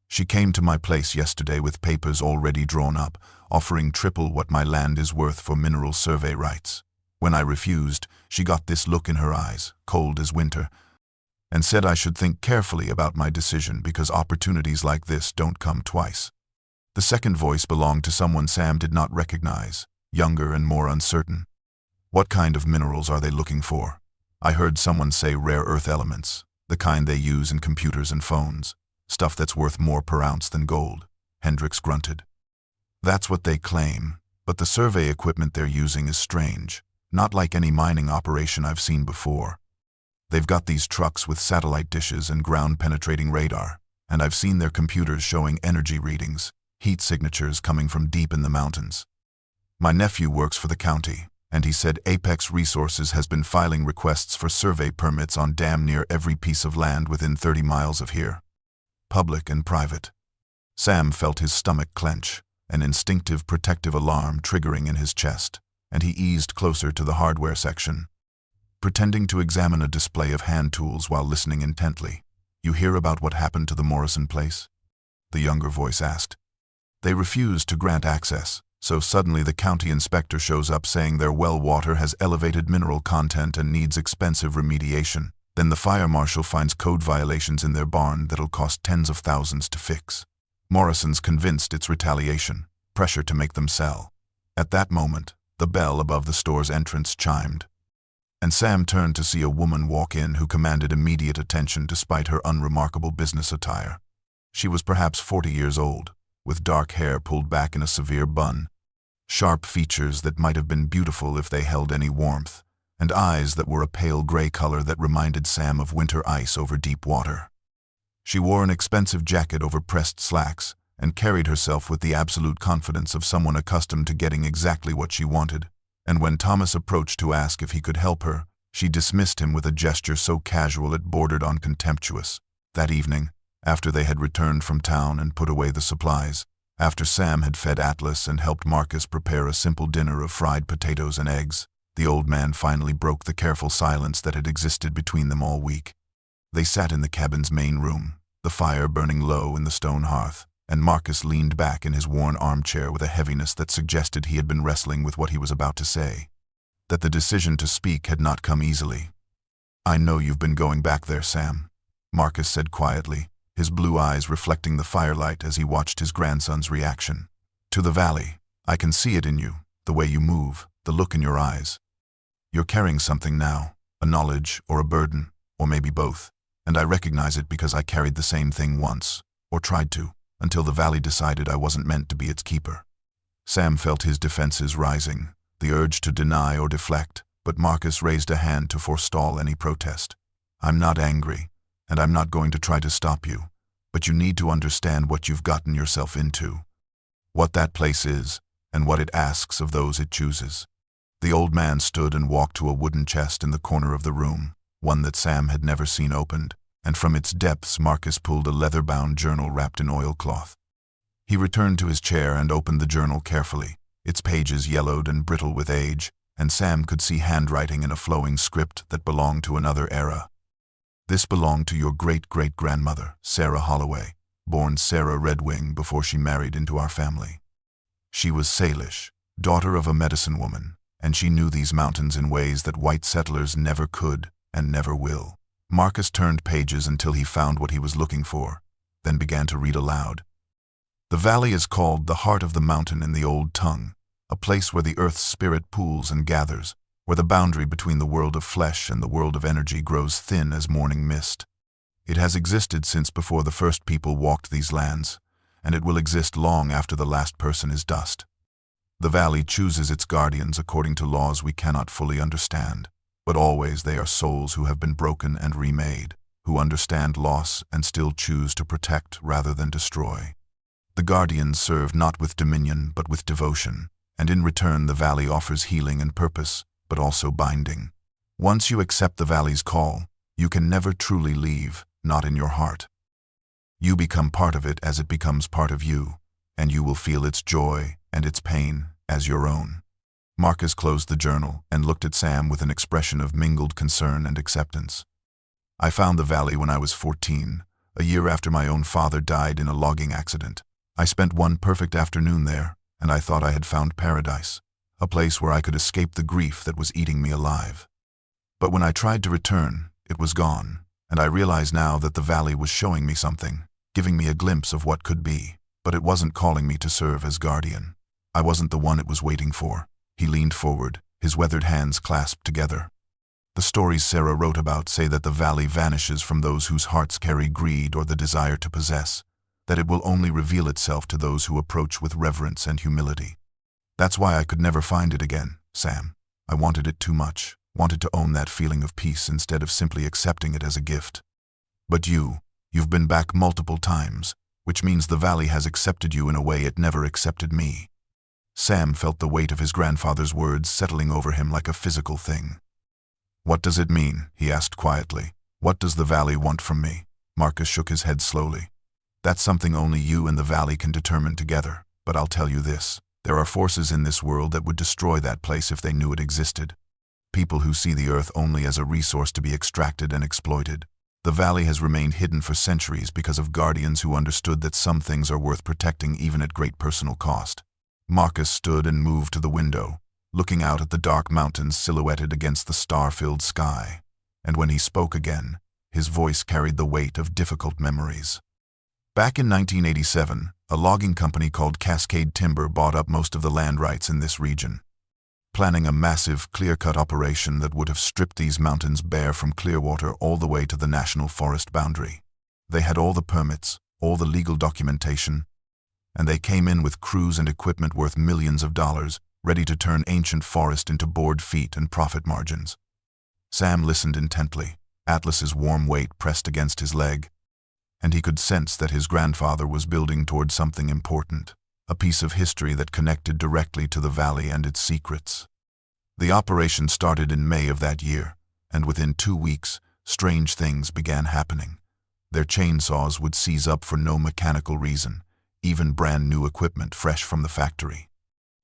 "She came to my place yesterday with papers already drawn up, offering triple what my land is worth for mineral survey rights. When I refused, she got this look in her eyes, cold as winter, and said I should think carefully about my decision because opportunities like this don't come twice." The second voice belonged to someone Sam did not recognize, younger and more uncertain. "What kind of minerals are they looking for? I heard someone say rare earth elements, the kind they use in computers and phones. Stuff that's worth more per ounce than gold," Hendricks grunted. "That's what they claim, but the survey equipment they're using is strange, not like any mining operation I've seen before. They've got these trucks with satellite dishes and ground-penetrating radar, and I've seen their computers showing energy readings, heat signatures coming from deep in the mountains. My nephew works for the county, and he said Apex Resources has been filing requests for survey permits on damn near every piece of land within 30 miles of here. Public and private." Sam felt his stomach clench, an instinctive protective alarm triggering in his chest, and he eased closer to the hardware section, pretending to examine a display of hand tools while listening intently. "You hear about what happened to the Morrison place?" the younger voice asked. "They refused to grant access, so suddenly the county inspector shows up saying their well water has elevated mineral content and needs expensive remediation. Then the fire marshal finds code violations in their barn that'll cost tens of thousands to fix. Morrison's convinced it's retaliation, pressure to make them sell." At that moment, the bell above the store's entrance chimed, and Sam turned to see a woman walk in who commanded immediate attention despite her unremarkable business attire. She was perhaps 40 years old, with dark hair pulled back in a severe bun, sharp features that might have been beautiful if they held any warmth, and eyes that were a pale gray color that reminded Sam of winter ice over deep water. She wore an expensive jacket over pressed slacks and carried herself with the absolute confidence of someone accustomed to getting exactly what she wanted, and when Thomas approached to ask if he could help her, she dismissed him with a gesture so casual it bordered on contemptuous. That evening, after they had returned from town and put away the supplies, after Sam had fed Atlas and helped Marcus prepare a simple dinner of fried potatoes and eggs, the old man finally broke the careful silence that had existed between them all week. They sat in the cabin's main room, the fire burning low in the stone hearth, and Marcus leaned back in his worn armchair with a heaviness that suggested he had been wrestling with what he was about to say, that the decision to speak had not come easily. "I know you've been going back there, Sam," Marcus said quietly, his blue eyes reflecting the firelight as he watched his grandson's reaction. "To the valley. I can see it in you, the way you move, the look in your eyes. You're carrying something now, a knowledge or a burden, or maybe both, and I recognize it because I carried the same thing once, or tried to, until the valley decided I wasn't meant to be its keeper." Sam felt his defenses rising, the urge to deny or deflect, but Marcus raised a hand to forestall any protest. "I'm not angry, and I'm not going to try to stop you, but you need to understand what you've gotten yourself into, what that place is, and what it asks of those it chooses. The old man stood and walked to a wooden chest in the corner of the room, one that Sam had never seen opened, and from its depths Marcus pulled a leather-bound journal wrapped in oilcloth. He returned to his chair and opened the journal carefully, its pages yellowed and brittle with age, and Sam could see handwriting in a flowing script that belonged to another era. This belonged to your great-great-grandmother, Sarah Holloway, born Sarah Redwing before she married into our family. She was Salish, daughter of a medicine woman, and she knew these mountains in ways that white settlers never could and never will. Marcus turned pages until he found what he was looking for, then began to read aloud. The valley is called the heart of the mountain in the old tongue, a place where the earth's spirit pools and gathers, where the boundary between the world of flesh and the world of energy grows thin as morning mist. It has existed since before the first people walked these lands, and it will exist long after the last person is dust. The valley chooses its guardians according to laws we cannot fully understand, but always they are souls who have been broken and remade, who understand loss and still choose to protect rather than destroy. The guardians serve not with dominion but with devotion, and in return the valley offers healing and purpose, but also binding. Once you accept the valley's call, you can never truly leave, not in your heart. You become part of it as it becomes part of you, and you will feel its joy and its pain as your own. Marcus closed the journal and looked at Sam with an expression of mingled concern and acceptance. I found the valley when I was 14, a year after my own father died in a logging accident. I spent one perfect afternoon there, and I thought I had found paradise, a place where I could escape the grief that was eating me alive. But when I tried to return, it was gone, and I realize now that the valley was showing me something, giving me a glimpse of what could be, but it wasn't calling me to serve as guardian. I wasn't the one it was waiting for. He leaned forward, his weathered hands clasped together. The stories Sarah wrote about say that the valley vanishes from those whose hearts carry greed or the desire to possess, that it will only reveal itself to those who approach with reverence and humility. That's why I could never find it again, Sam. I wanted it too much, wanted to own that feeling of peace instead of simply accepting it as a gift. But you've been back multiple times, which means the valley has accepted you in a way it never accepted me. Sam felt the weight of his grandfather's words settling over him like a physical thing. What does it mean? He asked quietly. What does the valley want from me? Marcus shook his head slowly. That's something only you and the valley can determine together, but I'll tell you this. There are forces in this world that would destroy that place if they knew it existed. People who see the earth only as a resource to be extracted and exploited. The valley has remained hidden for centuries because of guardians who understood that some things are worth protecting even at great personal cost. Marcus stood and moved to the window, looking out at the dark mountains silhouetted against the star-filled sky. And when he spoke again, his voice carried the weight of difficult memories. Back in 1987, a logging company called Cascade Timber bought up most of the land rights in this region, planning a massive, clear-cut operation that would have stripped these mountains bare from Clearwater all the way to the national forest boundary. They had all the permits, all the legal documentation, and they came in with crews and equipment worth millions of dollars, ready to turn ancient forest into board feet and profit margins. Sam listened intently, Atlas's warm weight pressed against his leg, and he could sense that his grandfather was building toward something important, a piece of history that connected directly to the valley and its secrets. The operation started in May of that year, and within 2 weeks, strange things began happening. Their chainsaws would seize up for no mechanical reason, even brand new equipment fresh from the factory.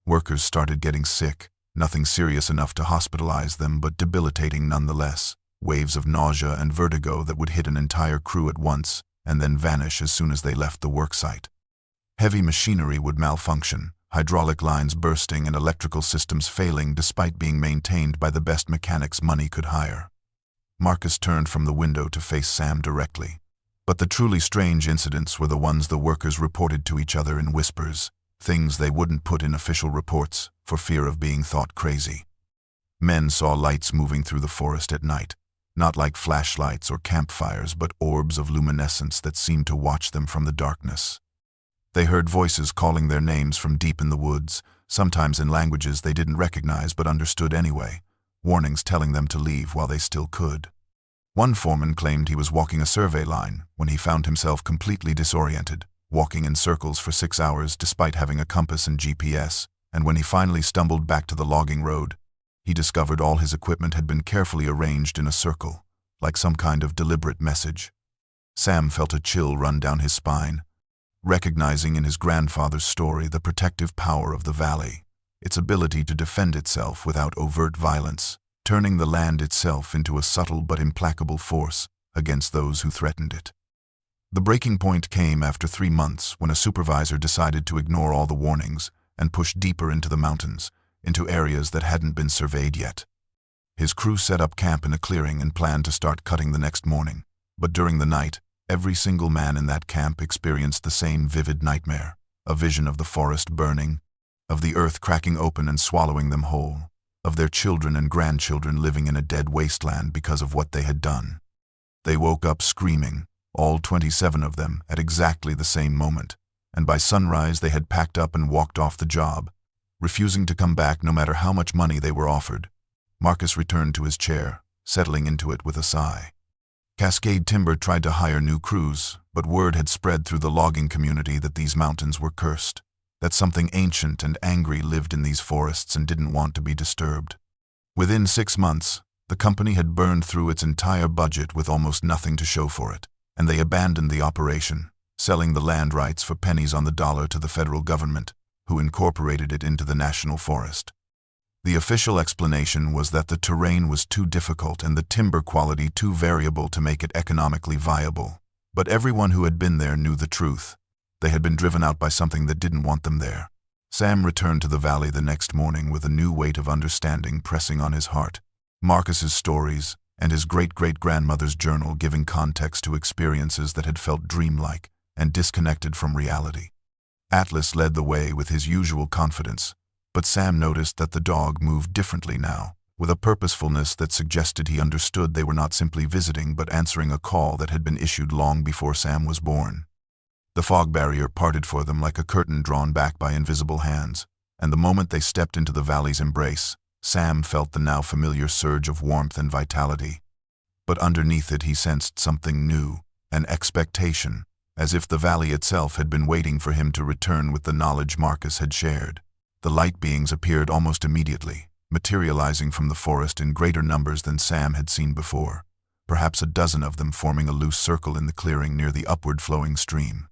Workers started getting sick, nothing serious enough to hospitalize them but debilitating nonetheless, waves of nausea and vertigo that would hit an entire crew at once and then vanish as soon as they left the worksite. Heavy machinery would malfunction, hydraulic lines bursting and electrical systems failing despite being maintained by the best mechanics money could hire. Marcus turned from the window to face Sam directly. But the truly strange incidents were the ones the workers reported to each other in whispers, things they wouldn't put in official reports for fear of being thought crazy. Men saw lights moving through the forest at night, not like flashlights or campfires, but orbs of luminescence that seemed to watch them from the darkness. They heard voices calling their names from deep in the woods, sometimes in languages they didn't recognize but understood anyway, warnings telling them to leave while they still could. One foreman claimed he was walking a survey line when he found himself completely disoriented, walking in circles for 6 hours despite having a compass and GPS, and when he finally stumbled back to the logging road, He discovered all his equipment had been carefully arranged in a circle, like some kind of deliberate message. Sam felt a chill run down his spine, recognizing in his grandfather's story the protective power of the valley, its ability to defend itself without overt violence, turning the land itself into a subtle but implacable force against those who threatened it. The breaking point came after 3 months when a supervisor decided to ignore all the warnings and push deeper into the mountains, into areas that hadn't been surveyed yet. His crew set up camp in a clearing and planned to start cutting the next morning, but during the night, every single man in that camp experienced the same vivid nightmare, a vision of the forest burning, of the earth cracking open and swallowing them whole, of their children and grandchildren living in a dead wasteland because of what they had done. They woke up screaming, all 27 of them, at exactly the same moment, and by sunrise they had packed up and walked off the job, refusing to come back no matter how much money they were offered. Marcus returned to his chair, settling into it with a sigh. Cascade Timber tried to hire new crews, but word had spread through the logging community that these mountains were cursed, that something ancient and angry lived in these forests and didn't want to be disturbed. Within 6 months, the company had burned through its entire budget with almost nothing to show for it, and they abandoned the operation, selling the land rights for pennies on the dollar to the federal government, who incorporated it into the national forest. The official explanation was that the terrain was too difficult and the timber quality too variable to make it economically viable. But everyone who had been there knew the truth. They had been driven out by something that didn't want them there. Sam returned to the valley the next morning with a new weight of understanding pressing on his heart. Marcus's stories and his great-great-grandmother's journal giving context to experiences that had felt dreamlike and disconnected from reality. Atlas led the way with his usual confidence, but Sam noticed that the dog moved differently now, with a purposefulness that suggested he understood they were not simply visiting but answering a call that had been issued long before Sam was born. The fog barrier parted for them like a curtain drawn back by invisible hands, and the moment they stepped into the valley's embrace, Sam felt the now familiar surge of warmth and vitality. But underneath it he sensed something new, an expectation, as if the valley itself had been waiting for him to return with the knowledge Marcus had shared. The light beings appeared almost immediately, materializing from the forest in greater numbers than Sam had seen before, perhaps a dozen of them forming a loose circle in the clearing near the upward-flowing stream.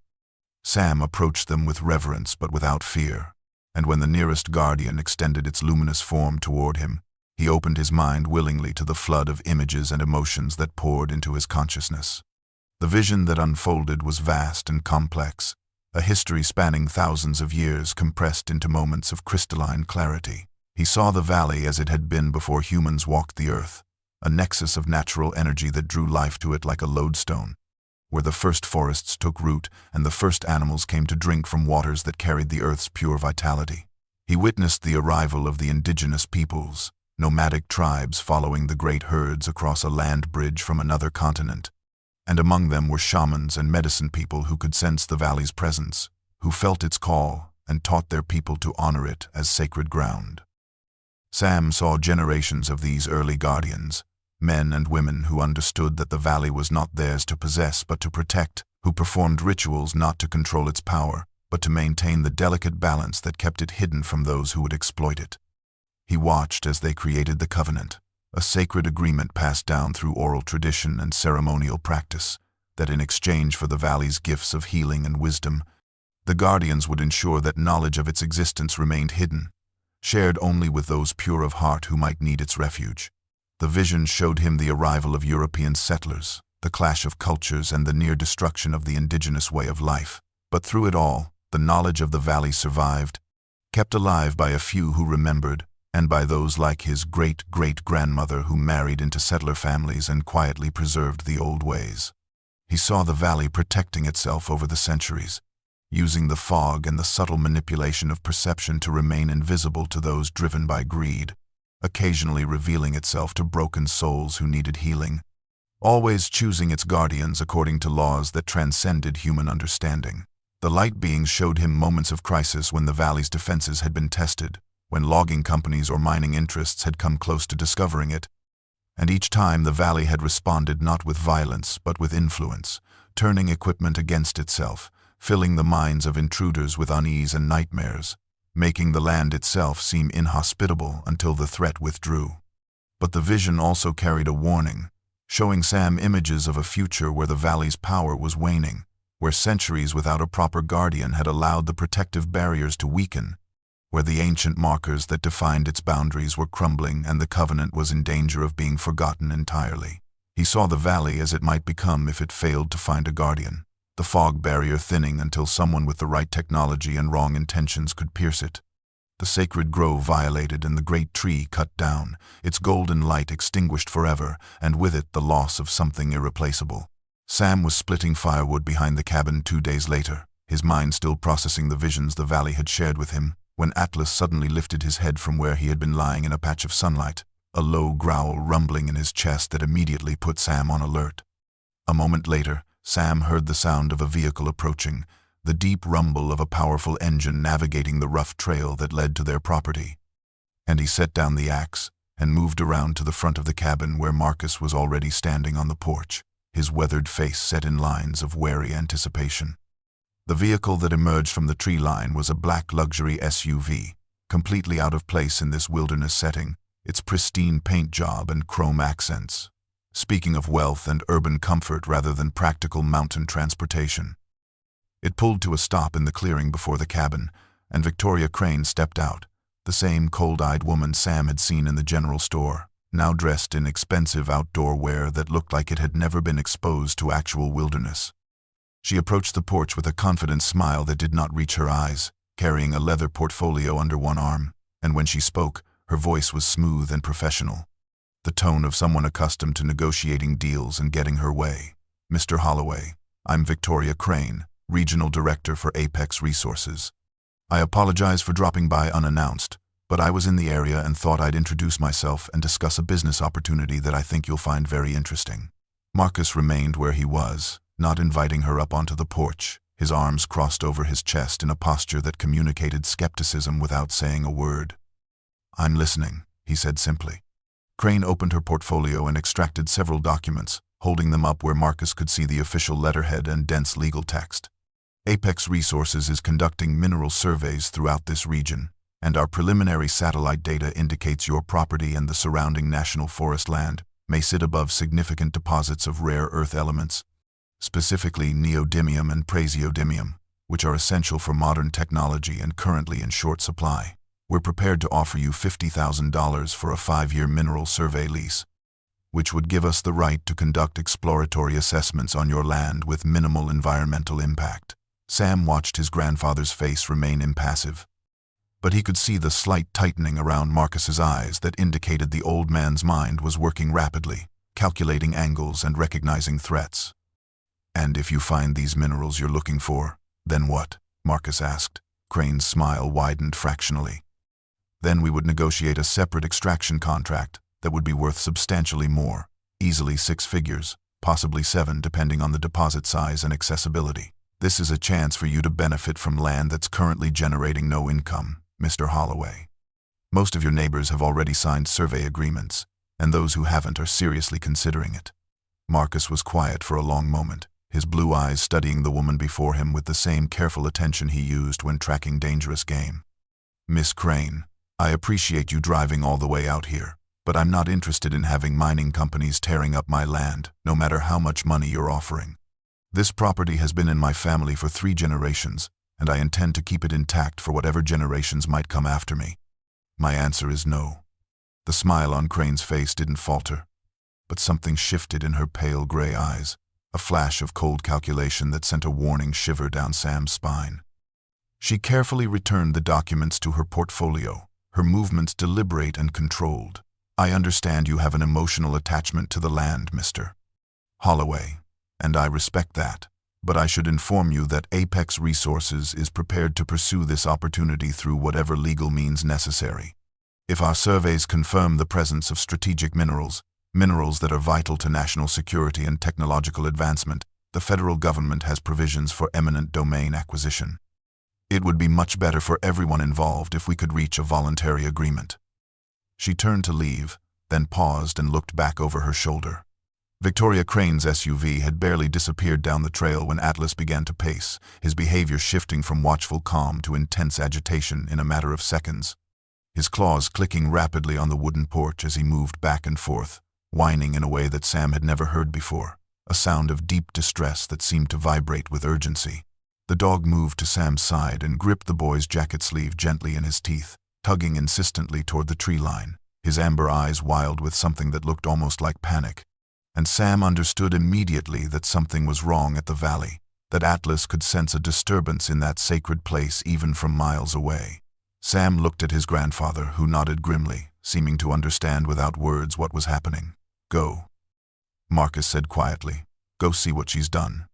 Sam approached them with reverence but without fear, and when the nearest guardian extended its luminous form toward him, he opened his mind willingly to the flood of images and emotions that poured into his consciousness. The vision that unfolded was vast and complex, a history spanning thousands of years compressed into moments of crystalline clarity. He saw the valley as it had been before humans walked the earth, a nexus of natural energy that drew life to it like a lodestone, where the first forests took root and the first animals came to drink from waters that carried the earth's pure vitality. He witnessed the arrival of the indigenous peoples, nomadic tribes following the great herds across a land bridge from another continent, and among them were shamans and medicine people who could sense the valley's presence, who felt its call and taught their people to honor it as sacred ground. Sam saw generations of these early guardians, men and women who understood that the valley was not theirs to possess but to protect, who performed rituals not to control its power, but to maintain the delicate balance that kept it hidden from those who would exploit it. He watched as they created the covenant, a sacred agreement passed down through oral tradition and ceremonial practice, that in exchange for the valley's gifts of healing and wisdom, the guardians would ensure that knowledge of its existence remained hidden, shared only with those pure of heart who might need its refuge. The vision showed him the arrival of European settlers, the clash of cultures and the near destruction of the indigenous way of life. But through it all, the knowledge of the valley survived, kept alive by a few who remembered, and by those like his great-great-grandmother who married into settler families and quietly preserved the old ways. He saw the valley protecting itself over the centuries, using the fog and the subtle manipulation of perception to remain invisible to those driven by greed, occasionally revealing itself to broken souls who needed healing, always choosing its guardians according to laws that transcended human understanding. The light beings showed him moments of crisis when the valley's defenses had been tested, when logging companies or mining interests had come close to discovering it, and each time the valley had responded not with violence but with influence, turning equipment against itself, filling the minds of intruders with unease and nightmares. making the land itself seem inhospitable until the threat withdrew. But the vision also carried a warning, showing Sam images of a future where the valley's power was waning, where centuries without a proper guardian had allowed the protective barriers to weaken, where the ancient markers that defined its boundaries were crumbling and the covenant was in danger of being forgotten entirely. He saw the valley as it might become if it failed to find a guardian, the fog barrier thinning until someone with the right technology and wrong intentions could pierce it. The sacred grove violated and the great tree cut down, its golden light extinguished forever, and with it the loss of something irreplaceable. Sam was splitting firewood behind the cabin 2 days later, his mind still processing the visions the valley had shared with him, when Atlas suddenly lifted his head from where he had been lying in a patch of sunlight, a low growl rumbling in his chest that immediately put Sam on alert. A moment later, Sam heard the sound of a vehicle approaching, the deep rumble of a powerful engine navigating the rough trail that led to their property. And he set down the axe and moved around to the front of the cabin where Marcus was already standing on the porch, his weathered face set in lines of wary anticipation. The vehicle that emerged from the tree line was a black luxury SUV, completely out of place in this wilderness setting, its pristine paint job and chrome accents, speaking of wealth and urban comfort rather than practical mountain transportation. It pulled to a stop in the clearing before the cabin, and Victoria Crane stepped out, the same cold-eyed woman Sam had seen in the general store, now dressed in expensive outdoor wear that looked like it had never been exposed to actual wilderness. She approached the porch with a confident smile that did not reach her eyes, carrying a leather portfolio under one arm, and when she spoke, her voice was smooth and professional, the tone of someone accustomed to negotiating deals and getting her way. "Mr. Holloway, I'm Victoria Crane, Regional Director for Apex Resources. I apologize for dropping by unannounced, but I was in the area and thought I'd introduce myself and discuss a business opportunity that I think you'll find very interesting." Marcus remained where he was, not inviting her up onto the porch, his arms crossed over his chest in a posture that communicated skepticism without saying a word. "I'm listening," he said simply. Crane opened her portfolio and extracted several documents, holding them up where Marcus could see the official letterhead and dense legal text. "Apex Resources is conducting mineral surveys throughout this region, and our preliminary satellite data indicates your property and the surrounding national forest land may sit above significant deposits of rare earth elements, specifically neodymium and praseodymium, which are essential for modern technology and currently in short supply. We're prepared to offer you $50,000 for a 5-year mineral survey lease, which would give us the right to conduct exploratory assessments on your land with minimal environmental impact." Sam watched his grandfather's face remain impassive, but he could see the slight tightening around Marcus's eyes that indicated the old man's mind was working rapidly, calculating angles and recognizing threats. "And if you find these minerals you're looking for, then what?" Marcus asked. Crane's smile widened fractionally. "Then we would negotiate a separate extraction contract that would be worth substantially more, easily 6 figures, possibly 7 depending on the deposit size and accessibility. This is a chance for you to benefit from land that's currently generating no income, Mr. Holloway. Most of your neighbors have already signed survey agreements, and those who haven't are seriously considering it." Marcus was quiet for a long moment, his blue eyes studying the woman before him with the same careful attention he used when tracking dangerous game. "Miss Crane, I appreciate you driving all the way out here, but I'm not interested in having mining companies tearing up my land, no matter how much money you're offering. This property has been in my family for 3 generations, and I intend to keep it intact for whatever generations might come after me. My answer is no." The smile on Crane's face didn't falter, but something shifted in her pale gray eyes, a flash of cold calculation that sent a warning shiver down Sam's spine. She carefully returned the documents to her portfolio, her movements deliberate and controlled. "I understand you have an emotional attachment to the land, Mr. Holloway, and I respect that, but I should inform you that Apex Resources is prepared to pursue this opportunity through whatever legal means necessary. If our surveys confirm the presence of strategic minerals that are vital to national security and technological advancement, the federal government has provisions for eminent domain acquisition. It would be much better for everyone involved if we could reach a voluntary agreement." She turned to leave, then paused and looked back over her shoulder. Victoria Crane's SUV had barely disappeared down the trail when Atlas began to pace, his behavior shifting from watchful calm to intense agitation in a matter of seconds. His claws clicking rapidly on the wooden porch as he moved back and forth, whining in a way that Sam had never heard before, a sound of deep distress that seemed to vibrate with urgency. The dog moved to Sam's side and gripped the boy's jacket sleeve gently in his teeth, tugging insistently toward the tree line, his amber eyes wild with something that looked almost like panic. And Sam understood immediately that something was wrong at the valley, that Atlas could sense a disturbance in that sacred place even from miles away. Sam looked at his grandfather, who nodded grimly, seeming to understand without words what was happening. "Go," Marcus said quietly. "Go see what she's done."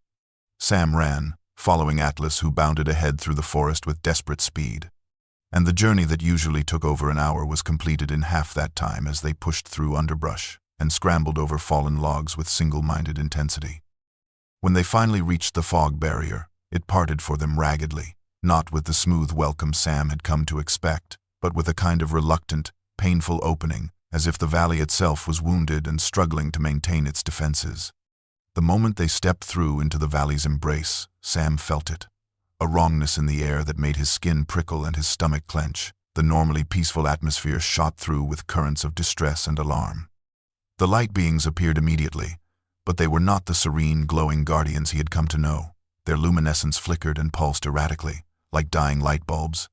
Sam ran, following Atlas, who bounded ahead through the forest with desperate speed. And the journey that usually took over an hour was completed in half that time as they pushed through underbrush and scrambled over fallen logs with single-minded intensity. When they finally reached the fog barrier, it parted for them raggedly, not with the smooth welcome Sam had come to expect, but with a kind of reluctant, painful opening, as if the valley itself was wounded and struggling to maintain its defenses. The moment they stepped through into the valley's embrace, Sam felt it. A wrongness in the air that made his skin prickle and his stomach clench. The normally peaceful atmosphere shot through with currents of distress and alarm. The light beings appeared immediately, but they were not the serene, glowing guardians he had come to know. Their luminescence flickered and pulsed erratically, like dying light bulbs,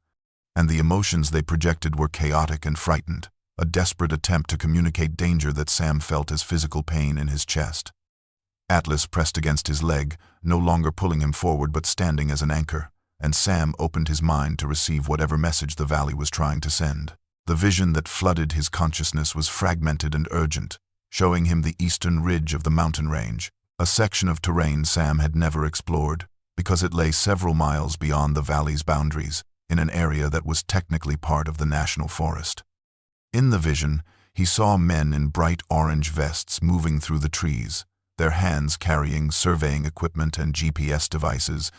and the emotions they projected were chaotic and frightened, a desperate attempt to communicate danger that Sam felt as physical pain in his chest. Atlas pressed against his leg, no longer pulling him forward but standing as an anchor, and Sam opened his mind to receive whatever message the valley was trying to send. The vision that flooded his consciousness was fragmented and urgent, showing him the eastern ridge of the mountain range, a section of terrain Sam had never explored, because it lay several miles beyond the valley's boundaries, in an area that was technically part of the national forest. In the vision, he saw men in bright orange vests moving through the trees, their hands carrying surveying equipment and GPS devices,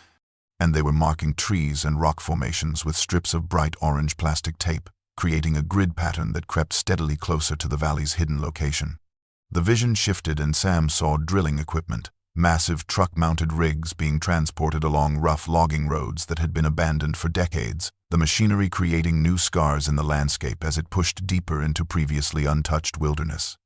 and they were marking trees and rock formations with strips of bright orange plastic tape, creating a grid pattern that crept steadily closer to the valley's hidden location. The vision shifted and Sam saw drilling equipment, massive truck-mounted rigs being transported along rough logging roads that had been abandoned for decades, the machinery creating new scars in the landscape as it pushed deeper into previously untouched wilderness.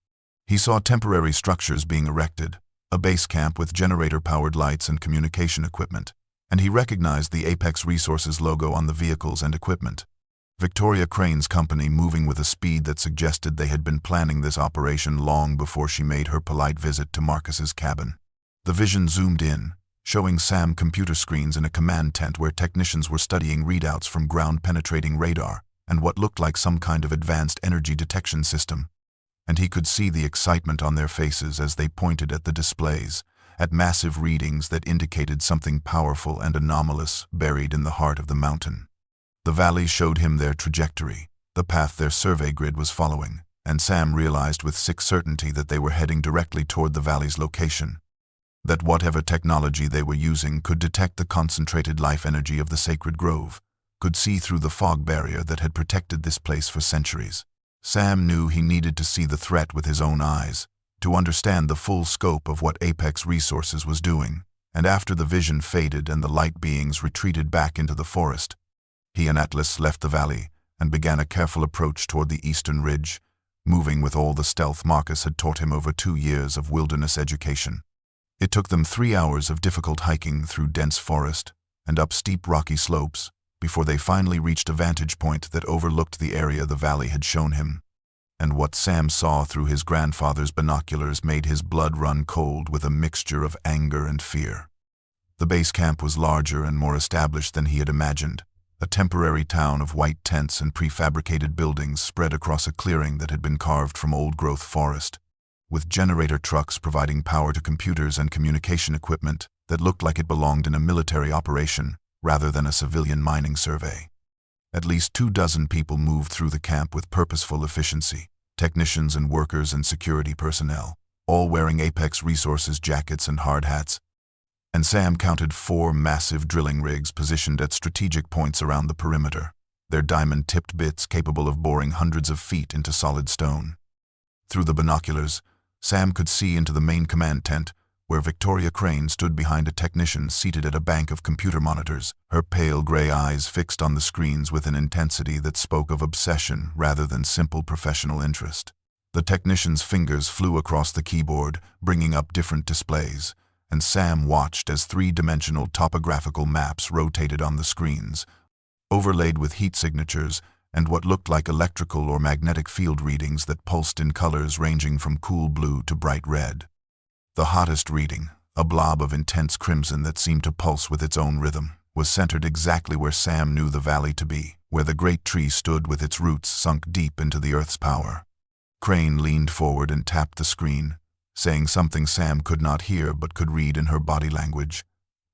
He saw temporary structures being erected, a base camp with generator-powered lights and communication equipment, and he recognized the Apex Resources logo on the vehicles and equipment. Victoria Crane's company moving with a speed that suggested they had been planning this operation long before she made her polite visit to Marcus's cabin. The vision zoomed in, showing Sam computer screens in a command tent where technicians were studying readouts from ground-penetrating radar and what looked like some kind of advanced energy detection system. And he could see the excitement on their faces as they pointed at the displays, at massive readings that indicated something powerful and anomalous buried in the heart of the mountain. The valley showed him their trajectory, the path their survey grid was following, and Sam realized with sick certainty that they were heading directly toward the valley's location, that whatever technology they were using could detect the concentrated life energy of the sacred grove, could see through the fog barrier that had protected this place for centuries. Sam knew he needed to see the threat with his own eyes, to understand the full scope of what Apex Resources was doing, and after the vision faded and the light beings retreated back into the forest, he and Atlas left the valley and began a careful approach toward the eastern ridge, moving with all the stealth Marcus had taught him over 2 years of wilderness education. It took them 3 hours of difficult hiking through dense forest and up steep rocky slopes before they finally reached a vantage point that overlooked the area the valley had shown him. And what Sam saw through his grandfather's binoculars made his blood run cold with a mixture of anger and fear. The base camp was larger and more established than he had imagined, a temporary town of white tents and prefabricated buildings spread across a clearing that had been carved from old-growth forest, with generator trucks providing power to computers and communication equipment that looked like it belonged in a military operation rather than a civilian mining survey. At least 24 people moved through the camp with purposeful efficiency, technicians and workers and security personnel, all wearing Apex Resources jackets and hard hats. And Sam counted 4 massive drilling rigs positioned at strategic points around the perimeter, their diamond-tipped bits capable of boring hundreds of feet into solid stone. Through the binoculars, Sam could see into the main command tent, where Victoria Crane stood behind a technician seated at a bank of computer monitors, her pale gray eyes fixed on the screens with an intensity that spoke of obsession rather than simple professional interest. The technician's fingers flew across the keyboard, bringing up different displays, and Sam watched as three-dimensional topographical maps rotated on the screens, overlaid with heat signatures and what looked like electrical or magnetic field readings that pulsed in colors ranging from cool blue to bright red. The hottest reading, a blob of intense crimson that seemed to pulse with its own rhythm, was centered exactly where Sam knew the valley to be, where the great tree stood with its roots sunk deep into the earth's power. Crane leaned forward and tapped the screen, saying something Sam could not hear but could read in her body language,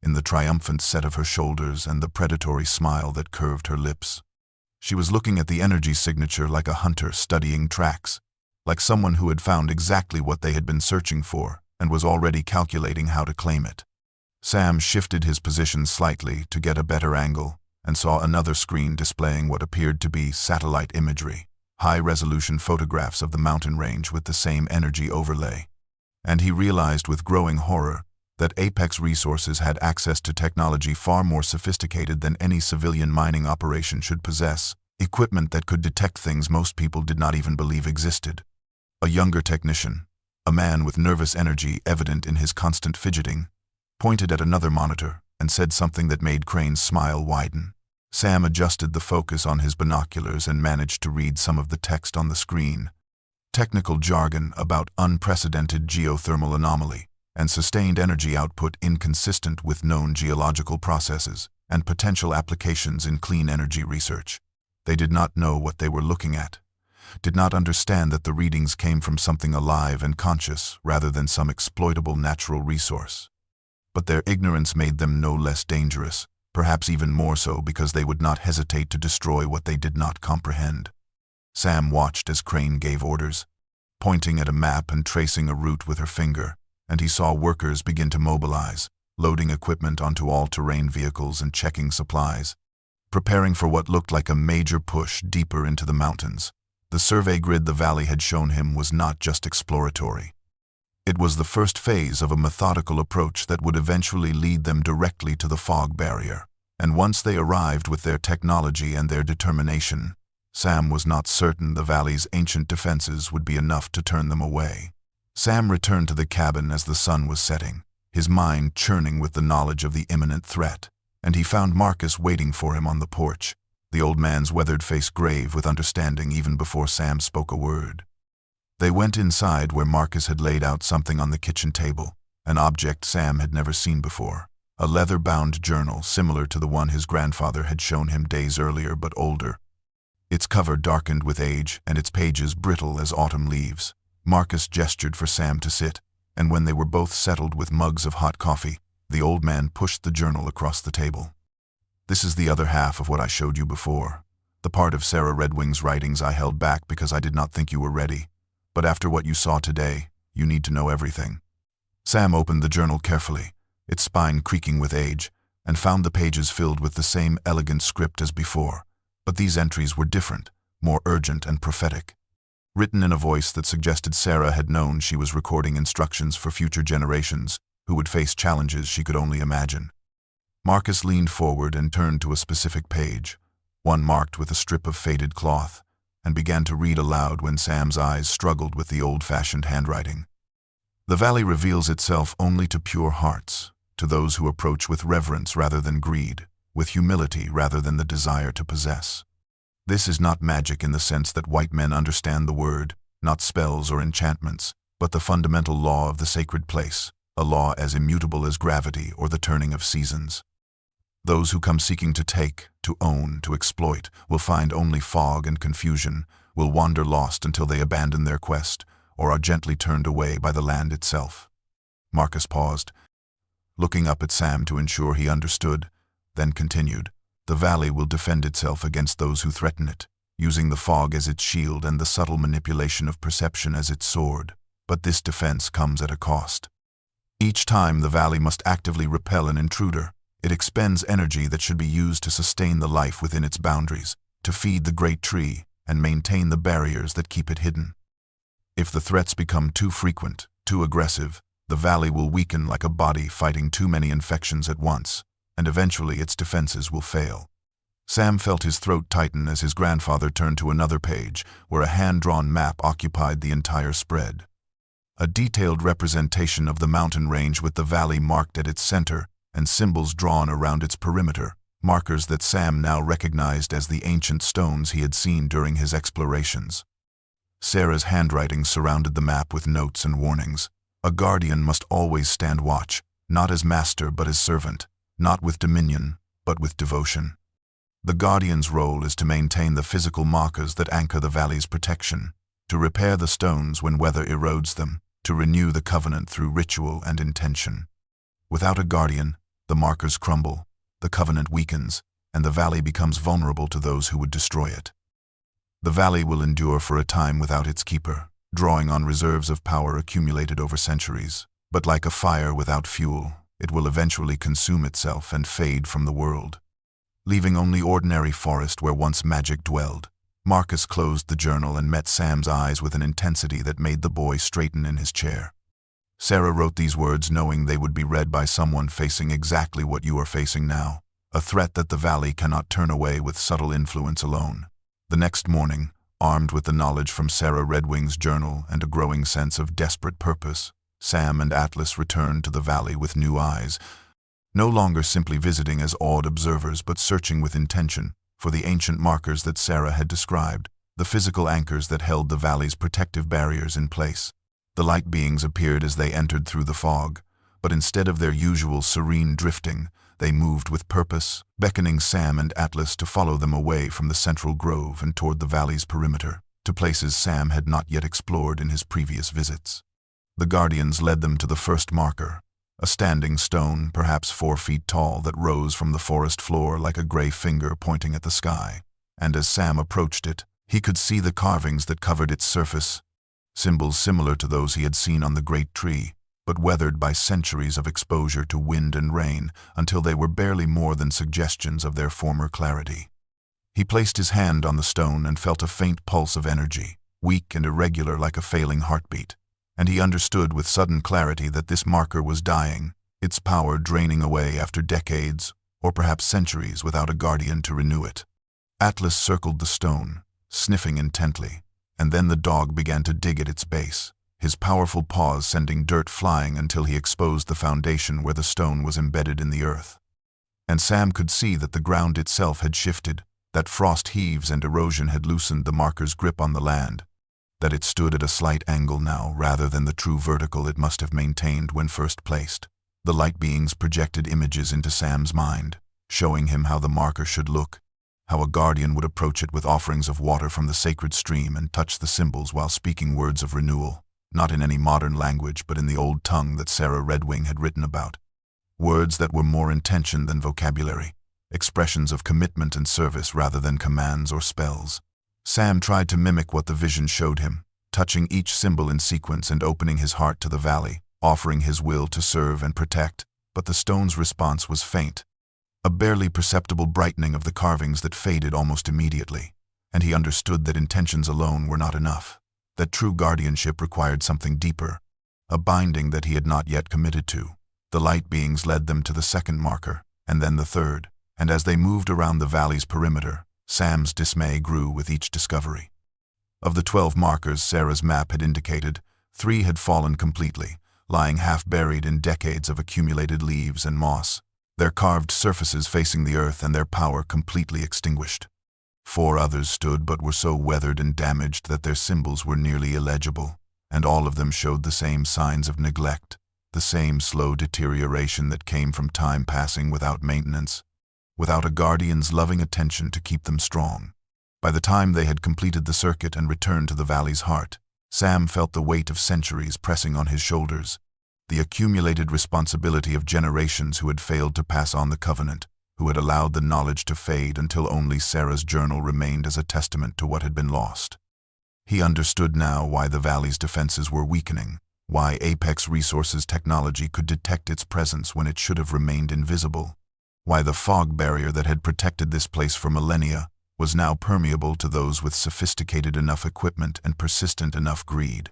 in the triumphant set of her shoulders and the predatory smile that curved her lips. She was looking at the energy signature like a hunter studying tracks, like someone who had found exactly what they had been searching for and was already calculating how to claim it. Sam shifted his position slightly to get a better angle and saw another screen displaying what appeared to be satellite imagery, high-resolution photographs of the mountain range with the same energy overlay. And he realized with growing horror that Apex Resources had access to technology far more sophisticated than any civilian mining operation should possess, equipment that could detect things most people did not even believe existed. A younger technician, a man with nervous energy evident in his constant fidgeting, pointed at another monitor and said something that made Crane's smile widen. Sam adjusted the focus on his binoculars and managed to read some of the text on the screen. Technical jargon about unprecedented geothermal anomaly and sustained energy output inconsistent with known geological processes and potential applications in clean energy research. They did not know what they were looking at, did not understand that the readings came from something alive and conscious rather than some exploitable natural resource. But their ignorance made them no less dangerous, perhaps even more so because they would not hesitate to destroy what they did not comprehend. Sam watched as Crane gave orders, pointing at a map and tracing a route with her finger, and he saw workers begin to mobilize, loading equipment onto all-terrain vehicles and checking supplies, preparing for what looked like a major push deeper into the mountains. The survey grid the valley had shown him was not just exploratory. It was the first phase of a methodical approach that would eventually lead them directly to the fog barrier, and once they arrived with their technology and their determination, Sam was not certain the valley's ancient defenses would be enough to turn them away. Sam returned to the cabin as the sun was setting, his mind churning with the knowledge of the imminent threat, and he found Marcus waiting for him on the porch, the old man's weathered face grave with understanding even before Sam spoke a word. They went inside where Marcus had laid out something on the kitchen table, an object Sam had never seen before, a leather-bound journal similar to the one his grandfather had shown him days earlier but older, its cover darkened with age and its pages brittle as autumn leaves. Marcus gestured for Sam to sit, and when they were both settled with mugs of hot coffee, the old man pushed the journal across the table. "This is the other half of what I showed you before, the part of Sarah Redwing's writings I held back because I did not think you were ready. But after what you saw today, you need to know everything." Sam opened the journal carefully, its spine creaking with age, and found the pages filled with the same elegant script as before. But these entries were different, more urgent and prophetic, written in a voice that suggested Sarah had known she was recording instructions for future generations who would face challenges she could only imagine. Marcus leaned forward and turned to a specific page, one marked with a strip of faded cloth, and began to read aloud when Sam's eyes struggled with the old-fashioned handwriting. "The valley reveals itself only to pure hearts, to those who approach with reverence rather than greed, with humility rather than the desire to possess. This is not magic in the sense that white men understand the word, not spells or enchantments, but the fundamental law of the sacred place, a law as immutable as gravity or the turning of seasons. Those who come seeking to take, to own, to exploit, will find only fog and confusion, will wander lost until they abandon their quest, or are gently turned away by the land itself." Marcus paused, looking up at Sam to ensure he understood, then continued, "The valley will defend itself against those who threaten it, using the fog as its shield and the subtle manipulation of perception as its sword. But this defense comes at a cost. Each time the valley must actively repel an intruder. It expends energy that should be used to sustain the life within its boundaries, to feed the great tree, and maintain the barriers that keep it hidden. If the threats become too frequent, too aggressive, the valley will weaken like a body fighting too many infections at once, and eventually its defenses will fail. Sam felt his throat tighten as his grandfather turned to another page, where a hand-drawn map occupied the entire spread. A detailed representation of the mountain range with the valley marked at its center and symbols drawn around its perimeter, markers that Sam now recognized as the ancient stones he had seen during his explorations. Sarah's handwriting surrounded the map with notes and warnings. A guardian must always stand watch, not as master but as servant, not with dominion, but with devotion. The guardian's role is to maintain the physical markers that anchor the valley's protection, to repair the stones when weather erodes them, to renew the covenant through ritual and intention. Without a guardian, the markers crumble, the covenant weakens, and the valley becomes vulnerable to those who would destroy it. The valley will endure for a time without its keeper, drawing on reserves of power accumulated over centuries. But like a fire without fuel, it will eventually consume itself and fade from the world, leaving only ordinary forest where once magic dwelled. Marcus closed the journal and met Sam's eyes with an intensity that made the boy straighten in his chair. Sarah wrote these words knowing they would be read by someone facing exactly what you are facing now, a threat that the valley cannot turn away with subtle influence alone. The next morning, armed with the knowledge from Sarah Redwing's journal and a growing sense of desperate purpose, Sam and Atlas returned to the valley with new eyes, no longer simply visiting as awed observers but searching with intention for the ancient markers that Sarah had described, the physical anchors that held the valley's protective barriers in place. The light beings appeared as they entered through the fog, but instead of their usual serene drifting, they moved with purpose, beckoning Sam and Atlas to follow them away from the central grove and toward the valley's perimeter, to places Sam had not yet explored in his previous visits. The guardians led them to the first marker, a standing stone, perhaps 4 feet tall, that rose from the forest floor like a gray finger pointing at the sky. And as Sam approached it, he could see the carvings that covered its surface, symbols similar to those he had seen on the great tree, but weathered by centuries of exposure to wind and rain until they were barely more than suggestions of their former clarity. He placed his hand on the stone and felt a faint pulse of energy, weak and irregular like a failing heartbeat. And he understood with sudden clarity that this marker was dying, its power draining away after decades, or perhaps centuries, without a guardian to renew it. Atlas circled the stone, sniffing intently, and then the dog began to dig at its base, his powerful paws sending dirt flying until he exposed the foundation where the stone was embedded in the earth. And Sam could see that the ground itself had shifted, that frost heaves and erosion had loosened the marker's grip on the land, that it stood at a slight angle now rather than the true vertical it must have maintained when first placed. The light beings projected images into Sam's mind, showing him how the marker should look, how a guardian would approach it with offerings of water from the sacred stream and touch the symbols while speaking words of renewal, not in any modern language but in the old tongue that Sarah Redwing had written about. Words that were more intention than vocabulary, expressions of commitment and service rather than commands or spells. Sam tried to mimic what the vision showed him, touching each symbol in sequence and opening his heart to the valley, offering his will to serve and protect, but the stone's response was faint, a barely perceptible brightening of the carvings that faded almost immediately, and he understood that intentions alone were not enough, that true guardianship required something deeper, a binding that he had not yet committed to. The light beings led them to the second marker, and then the third, and as they moved around the valley's perimeter, Sam's dismay grew with each discovery. Of the 12 markers Sarah's map had indicated, 3 had fallen completely, lying half-buried in decades of accumulated leaves and moss, their carved surfaces facing the earth and their power completely extinguished. 4 others stood but were so weathered and damaged that their symbols were nearly illegible, and all of them showed the same signs of neglect, the same slow deterioration that came from time passing without maintenance, without a guardian's loving attention to keep them strong. By the time they had completed the circuit and returned to the valley's heart, Sam felt the weight of centuries pressing on his shoulders, the accumulated responsibility of generations who had failed to pass on the covenant, who had allowed the knowledge to fade until only Sarah's journal remained as a testament to what had been lost. He understood now why the valley's defenses were weakening, why Apex Resources technology could detect its presence when it should have remained invisible, why the fog barrier that had protected this place for millennia was now permeable to those with sophisticated enough equipment and persistent enough greed.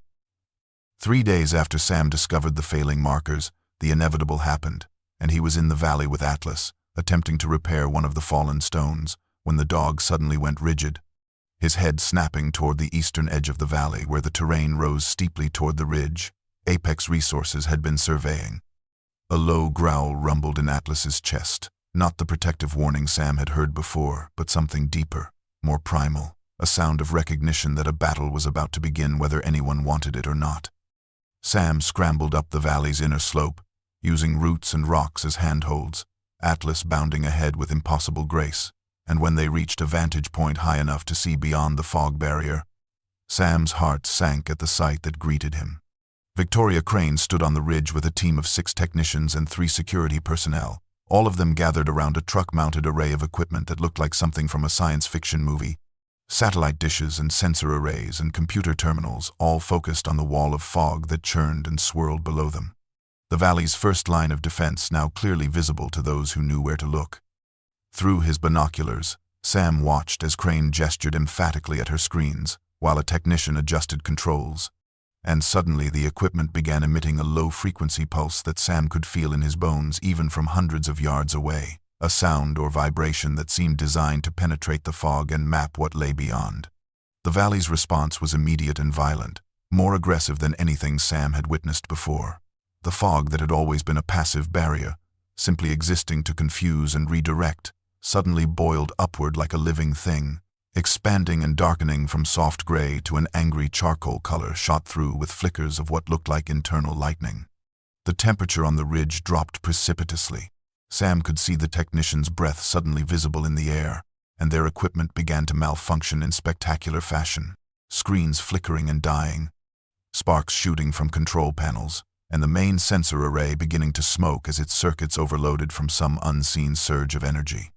3 days after Sam discovered the failing markers, the inevitable happened, and he was in the valley with Atlas, attempting to repair one of the fallen stones, when the dog suddenly went rigid, his head snapping toward the eastern edge of the valley where the terrain rose steeply toward the ridge Apex Resources had been surveying. A low growl rumbled in Atlas's chest, not the protective warning Sam had heard before, but something deeper, more primal, a sound of recognition that a battle was about to begin whether anyone wanted it or not. Sam scrambled up the valley's inner slope, using roots and rocks as handholds, Atlas bounding ahead with impossible grace, and when they reached a vantage point high enough to see beyond the fog barrier, Sam's heart sank at the sight that greeted him. Victoria Crane stood on the ridge with a team of 6 technicians and 3 security personnel, all of them gathered around a truck-mounted array of equipment that looked like something from a science fiction movie. Satellite dishes and sensor arrays and computer terminals, all focused on the wall of fog that churned and swirled below them. The valley's first line of defense now clearly visible to those who knew where to look. Through his binoculars, Sam watched as Crane gestured emphatically at her screens, while a technician adjusted controls. And suddenly the equipment began emitting a low-frequency pulse that Sam could feel in his bones even from hundreds of yards away, a sound or vibration that seemed designed to penetrate the fog and map what lay beyond. The valley's response was immediate and violent, more aggressive than anything Sam had witnessed before. The fog that had always been a passive barrier, simply existing to confuse and redirect, suddenly boiled upward like a living thing, expanding and darkening from soft gray to an angry charcoal color shot through with flickers of what looked like internal lightning. The temperature on the ridge dropped precipitously. Sam could see the technicians' breath suddenly visible in the air, and their equipment began to malfunction in spectacular fashion, screens flickering and dying, sparks shooting from control panels, and the main sensor array beginning to smoke as its circuits overloaded from some unseen surge of energy.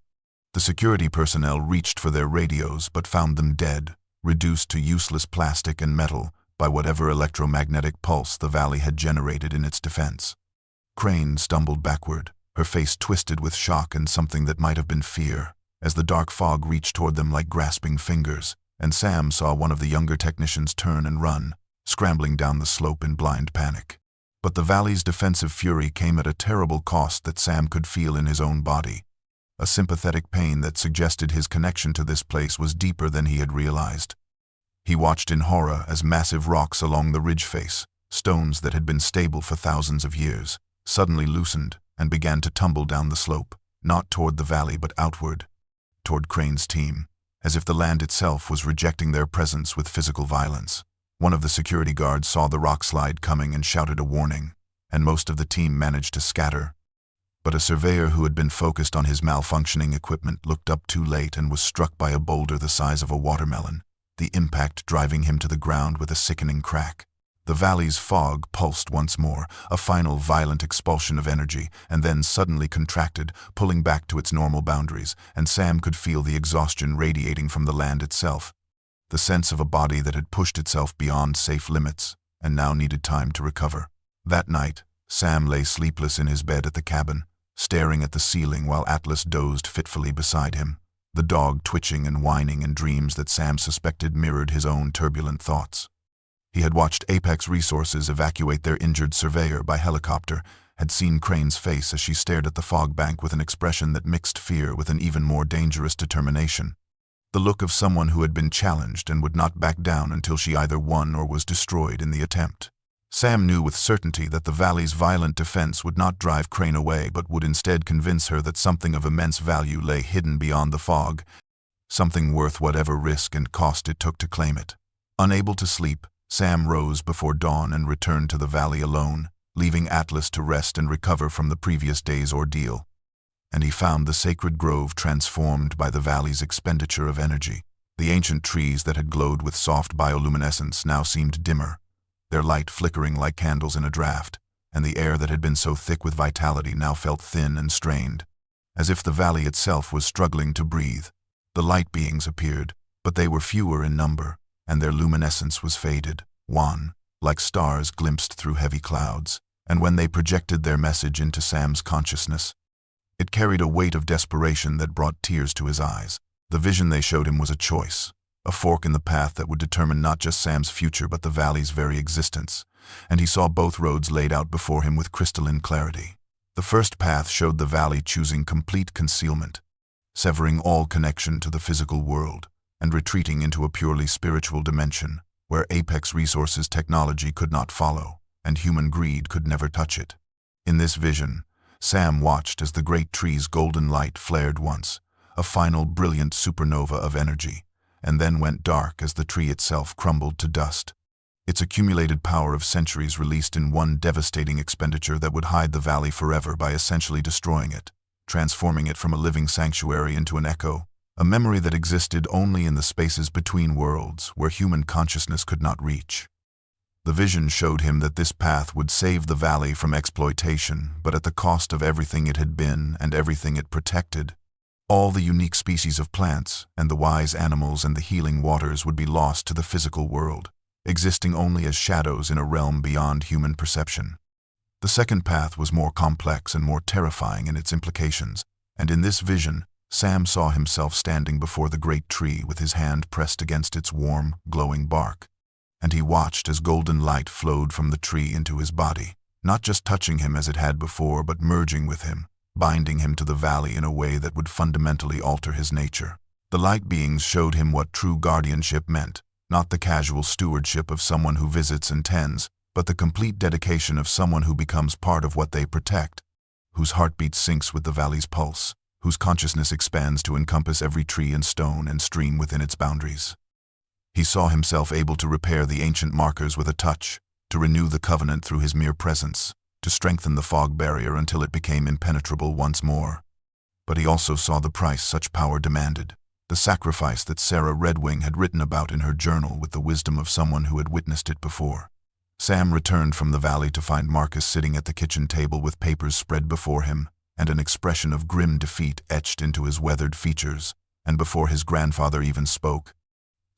The security personnel reached for their radios but found them dead, reduced to useless plastic and metal by whatever electromagnetic pulse the valley had generated in its defense. Crane stumbled backward, her face twisted with shock and something that might have been fear, as the dark fog reached toward them like grasping fingers, and Sam saw one of the younger technicians turn and run, scrambling down the slope in blind panic. But the valley's defensive fury came at a terrible cost that Sam could feel in his own body. A sympathetic pain that suggested his connection to this place was deeper than he had realized. He watched in horror as massive rocks along the ridge face, stones that had been stable for thousands of years, suddenly loosened and began to tumble down the slope, not toward the valley but outward, toward Crane's team, as if the land itself was rejecting their presence with physical violence. One of the security guards saw the rock slide coming and shouted a warning, and most of the team managed to scatter. But a surveyor who had been focused on his malfunctioning equipment looked up too late and was struck by a boulder the size of a watermelon, the impact driving him to the ground with a sickening crack. The valley's fog pulsed once more, a final violent expulsion of energy, and then suddenly contracted, pulling back to its normal boundaries, and Sam could feel the exhaustion radiating from the land itself, the sense of a body that had pushed itself beyond safe limits and now needed time to recover. That night, Sam lay sleepless in his bed at the cabin, staring at the ceiling while Atlas dozed fitfully beside him, the dog twitching and whining in dreams that Sam suspected mirrored his own turbulent thoughts. He had watched Apex Resources evacuate their injured surveyor by helicopter, had seen Crane's face as she stared at the fog bank with an expression that mixed fear with an even more dangerous determination, the look of someone who had been challenged and would not back down until she either won or was destroyed in the attempt. Sam knew with certainty that the valley's violent defense would not drive Crane away but would instead convince her that something of immense value lay hidden beyond the fog, something worth whatever risk and cost it took to claim it. Unable to sleep, Sam rose before dawn and returned to the valley alone, leaving Atlas to rest and recover from the previous day's ordeal. And he found the sacred grove transformed by the valley's expenditure of energy. The ancient trees that had glowed with soft bioluminescence now seemed dimmer, their light flickering like candles in a draft, and the air that had been so thick with vitality now felt thin and strained, as if the valley itself was struggling to breathe. The light beings appeared, but they were fewer in number, and their luminescence was faded, wan, like stars glimpsed through heavy clouds, and when they projected their message into Sam's consciousness, it carried a weight of desperation that brought tears to his eyes. The vision they showed him was a choice, a fork in the path that would determine not just Sam's future but the valley's very existence. and he saw both roads laid out before him with crystalline clarity. The first path showed the valley choosing complete concealment, severing all connection to the physical world, and retreating into a purely spiritual dimension, where Apex Resources technology could not follow, and human greed could never touch it. In this vision, Sam watched as the great tree's golden light flared once, a final brilliant supernova of energy, and then went dark as the tree itself crumbled to dust. Its accumulated power of centuries released in one devastating expenditure that would hide the valley forever by essentially destroying it, transforming it from a living sanctuary into an echo, a memory that existed only in the spaces between worlds where human consciousness could not reach. The vision showed him that this path would save the valley from exploitation, but at the cost of everything it had been and everything it protected. All the unique species of plants and the wise animals and the healing waters would be lost to the physical world, existing only as shadows in a realm beyond human perception. The second path was more complex and more terrifying in its implications, and in this vision, Sam saw himself standing before the great tree with his hand pressed against its warm, glowing bark. And he watched as golden light flowed from the tree into his body, not just touching him as it had before, but merging with him, binding him to the valley in a way that would fundamentally alter his nature. The light beings showed him what true guardianship meant, not the casual stewardship of someone who visits and tends, but the complete dedication of someone who becomes part of what they protect, whose heartbeat syncs with the valley's pulse, whose consciousness expands to encompass every tree and stone and stream within its boundaries. He saw himself able to repair the ancient markers with a touch, to renew the covenant through his mere presence, to strengthen the fog barrier until it became impenetrable once more. But he also saw the price such power demanded, the sacrifice that Sarah Redwing had written about in her journal with the wisdom of someone who had witnessed it before. Sam returned from the valley to find Marcus sitting at the kitchen table with papers spread before him, and an expression of grim defeat etched into his weathered features, and before his grandfather even spoke,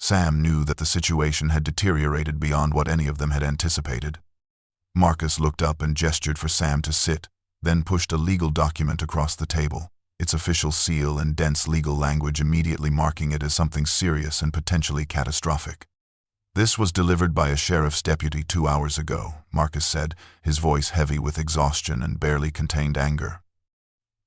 Sam knew that the situation had deteriorated beyond what any of them had anticipated. Marcus looked up and gestured for Sam to sit, then pushed a legal document across the table, its official seal and dense legal language immediately marking it as something serious and potentially catastrophic. "This was delivered by a sheriff's deputy 2 hours ago," Marcus said, his voice heavy with exhaustion and barely contained anger.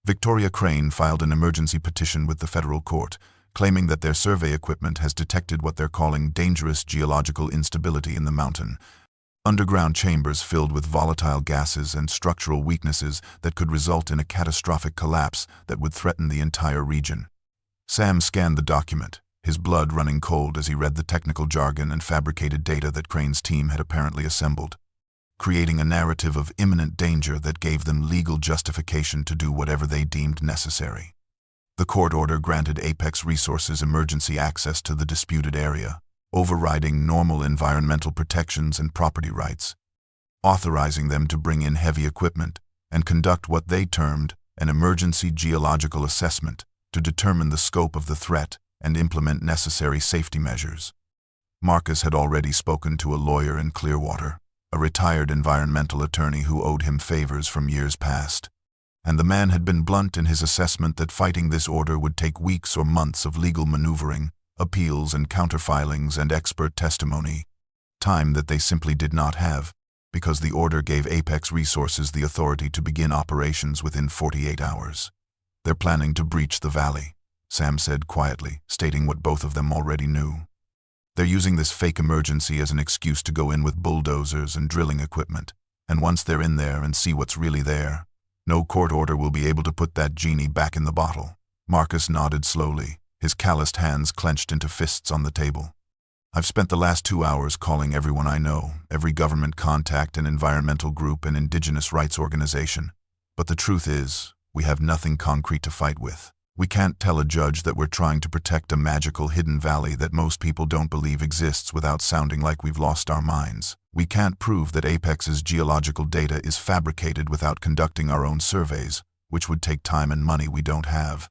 "Victoria Crane filed an emergency petition with the federal court, claiming that their survey equipment has detected what they're calling dangerous geological instability in the mountain, underground chambers filled with volatile gases and structural weaknesses that could result in a catastrophic collapse that would threaten the entire region." Sam scanned the document, his blood running cold as he read the technical jargon and fabricated data that Crane's team had apparently assembled, creating a narrative of imminent danger that gave them legal justification to do whatever they deemed necessary. The court order granted Apex Resources emergency access to the disputed area, overriding normal environmental protections and property rights, authorizing them to bring in heavy equipment and conduct what they termed an emergency geological assessment to determine the scope of the threat and implement necessary safety measures. Marcus had already spoken to a lawyer in Clearwater, a retired environmental attorney who owed him favors from years past, and the man had been blunt in his assessment that fighting this order would take weeks or months of legal maneuvering, appeals and counterfilings and expert testimony, time that they simply did not have, because the order gave Apex Resources the authority to begin operations within 48 hours. "They're planning to breach the valley," Sam said quietly, stating what both of them already knew. "They're using this fake emergency as an excuse to go in with bulldozers and drilling equipment, and once they're in there and see what's really there, no court order will be able to put that genie back in the bottle." Marcus nodded slowly, his calloused hands clenched into fists on the table. "I've spent the last 2 hours calling everyone I know, every government contact and environmental group and indigenous rights organization. But the truth is, we have nothing concrete to fight with. We can't tell a judge that we're trying to protect a magical hidden valley that most people don't believe exists without sounding like we've lost our minds. We can't prove that Apex's geological data is fabricated without conducting our own surveys, which would take time and money we don't have.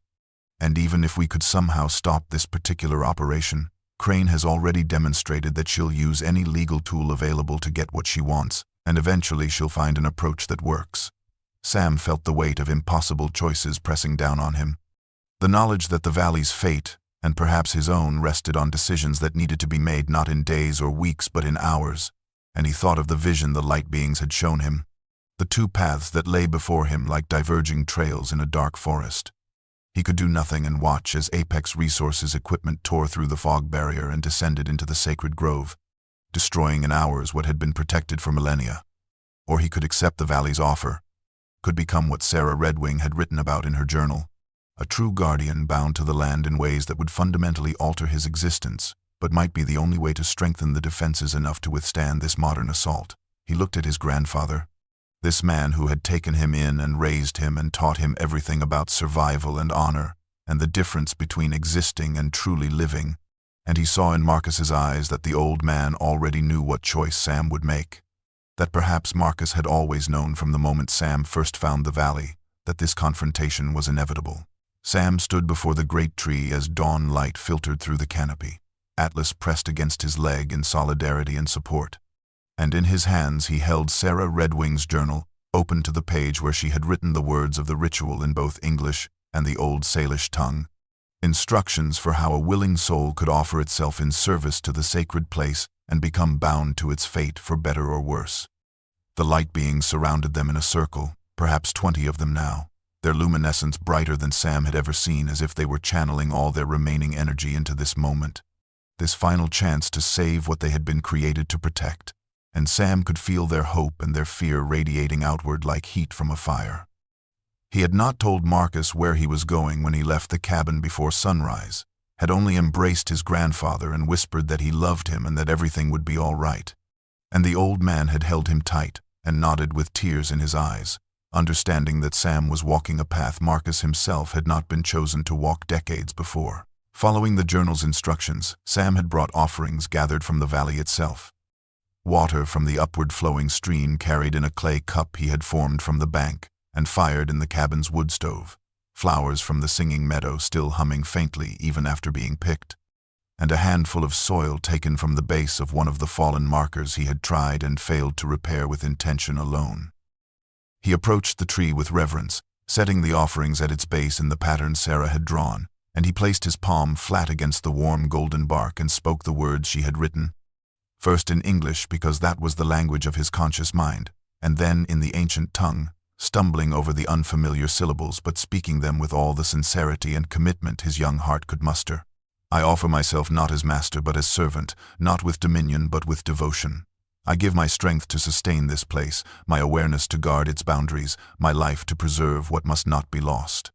And even if we could somehow stop this particular operation, Crane has already demonstrated that she'll use any legal tool available to get what she wants, and eventually she'll find an approach that works." Sam felt the weight of impossible choices pressing down on him. The knowledge that the valley's fate, and perhaps his own, rested on decisions that needed to be made not in days or weeks but in hours, and he thought of the vision the light beings had shown him, the two paths that lay before him like diverging trails in a dark forest. He could do nothing and watch as Apex Resources equipment tore through the fog barrier and descended into the sacred grove, destroying in hours what had been protected for millennia. Or he could accept the valley's offer, could become what Sarah Redwing had written about in her journal, a true guardian bound to the land in ways that would fundamentally alter his existence, but might be the only way to strengthen the defenses enough to withstand this modern assault. He looked at his grandfather, this man who had taken him in and raised him and taught him everything about survival and honor, and the difference between existing and truly living, and he saw in Marcus's eyes that the old man already knew what choice Sam would make, that perhaps Marcus had always known from the moment Sam first found the valley that this confrontation was inevitable. Sam stood before the great tree as dawn light filtered through the canopy. Atlas pressed against his leg in solidarity and support, and in his hands he held Sarah Redwing's journal, open to the page where she had written the words of the ritual in both English and the Old Salish tongue, instructions for how a willing soul could offer itself in service to the sacred place and become bound to its fate for better or worse. The light beings surrounded them in a circle, perhaps 20 of them now, their luminescence brighter than Sam had ever seen, as if they were channeling all their remaining energy into this moment, this final chance to save what they had been created to protect, and Sam could feel their hope and their fear radiating outward like heat from a fire. He had not told Marcus where he was going when he left the cabin before sunrise, had only embraced his grandfather and whispered that he loved him and that everything would be all right. And the old man had held him tight and nodded with tears in his eyes, understanding that Sam was walking a path Marcus himself had not been chosen to walk decades before. Following the journal's instructions, Sam had brought offerings gathered from the valley itself. Water from the upward-flowing stream carried in a clay cup he had formed from the bank and fired in the cabin's wood stove, flowers from the singing meadow still humming faintly even after being picked, and a handful of soil taken from the base of one of the fallen markers he had tried and failed to repair with intention alone. He approached the tree with reverence, setting the offerings at its base in the pattern Sarah had drawn, and he placed his palm flat against the warm golden bark and spoke the words she had written, first in English because that was the language of his conscious mind, and then in the ancient tongue, stumbling over the unfamiliar syllables but speaking them with all the sincerity and commitment his young heart could muster. I offer myself not as master but as servant, not with dominion but with devotion. I give my strength to sustain this place, my awareness to guard its boundaries, my life to preserve what must not be lost.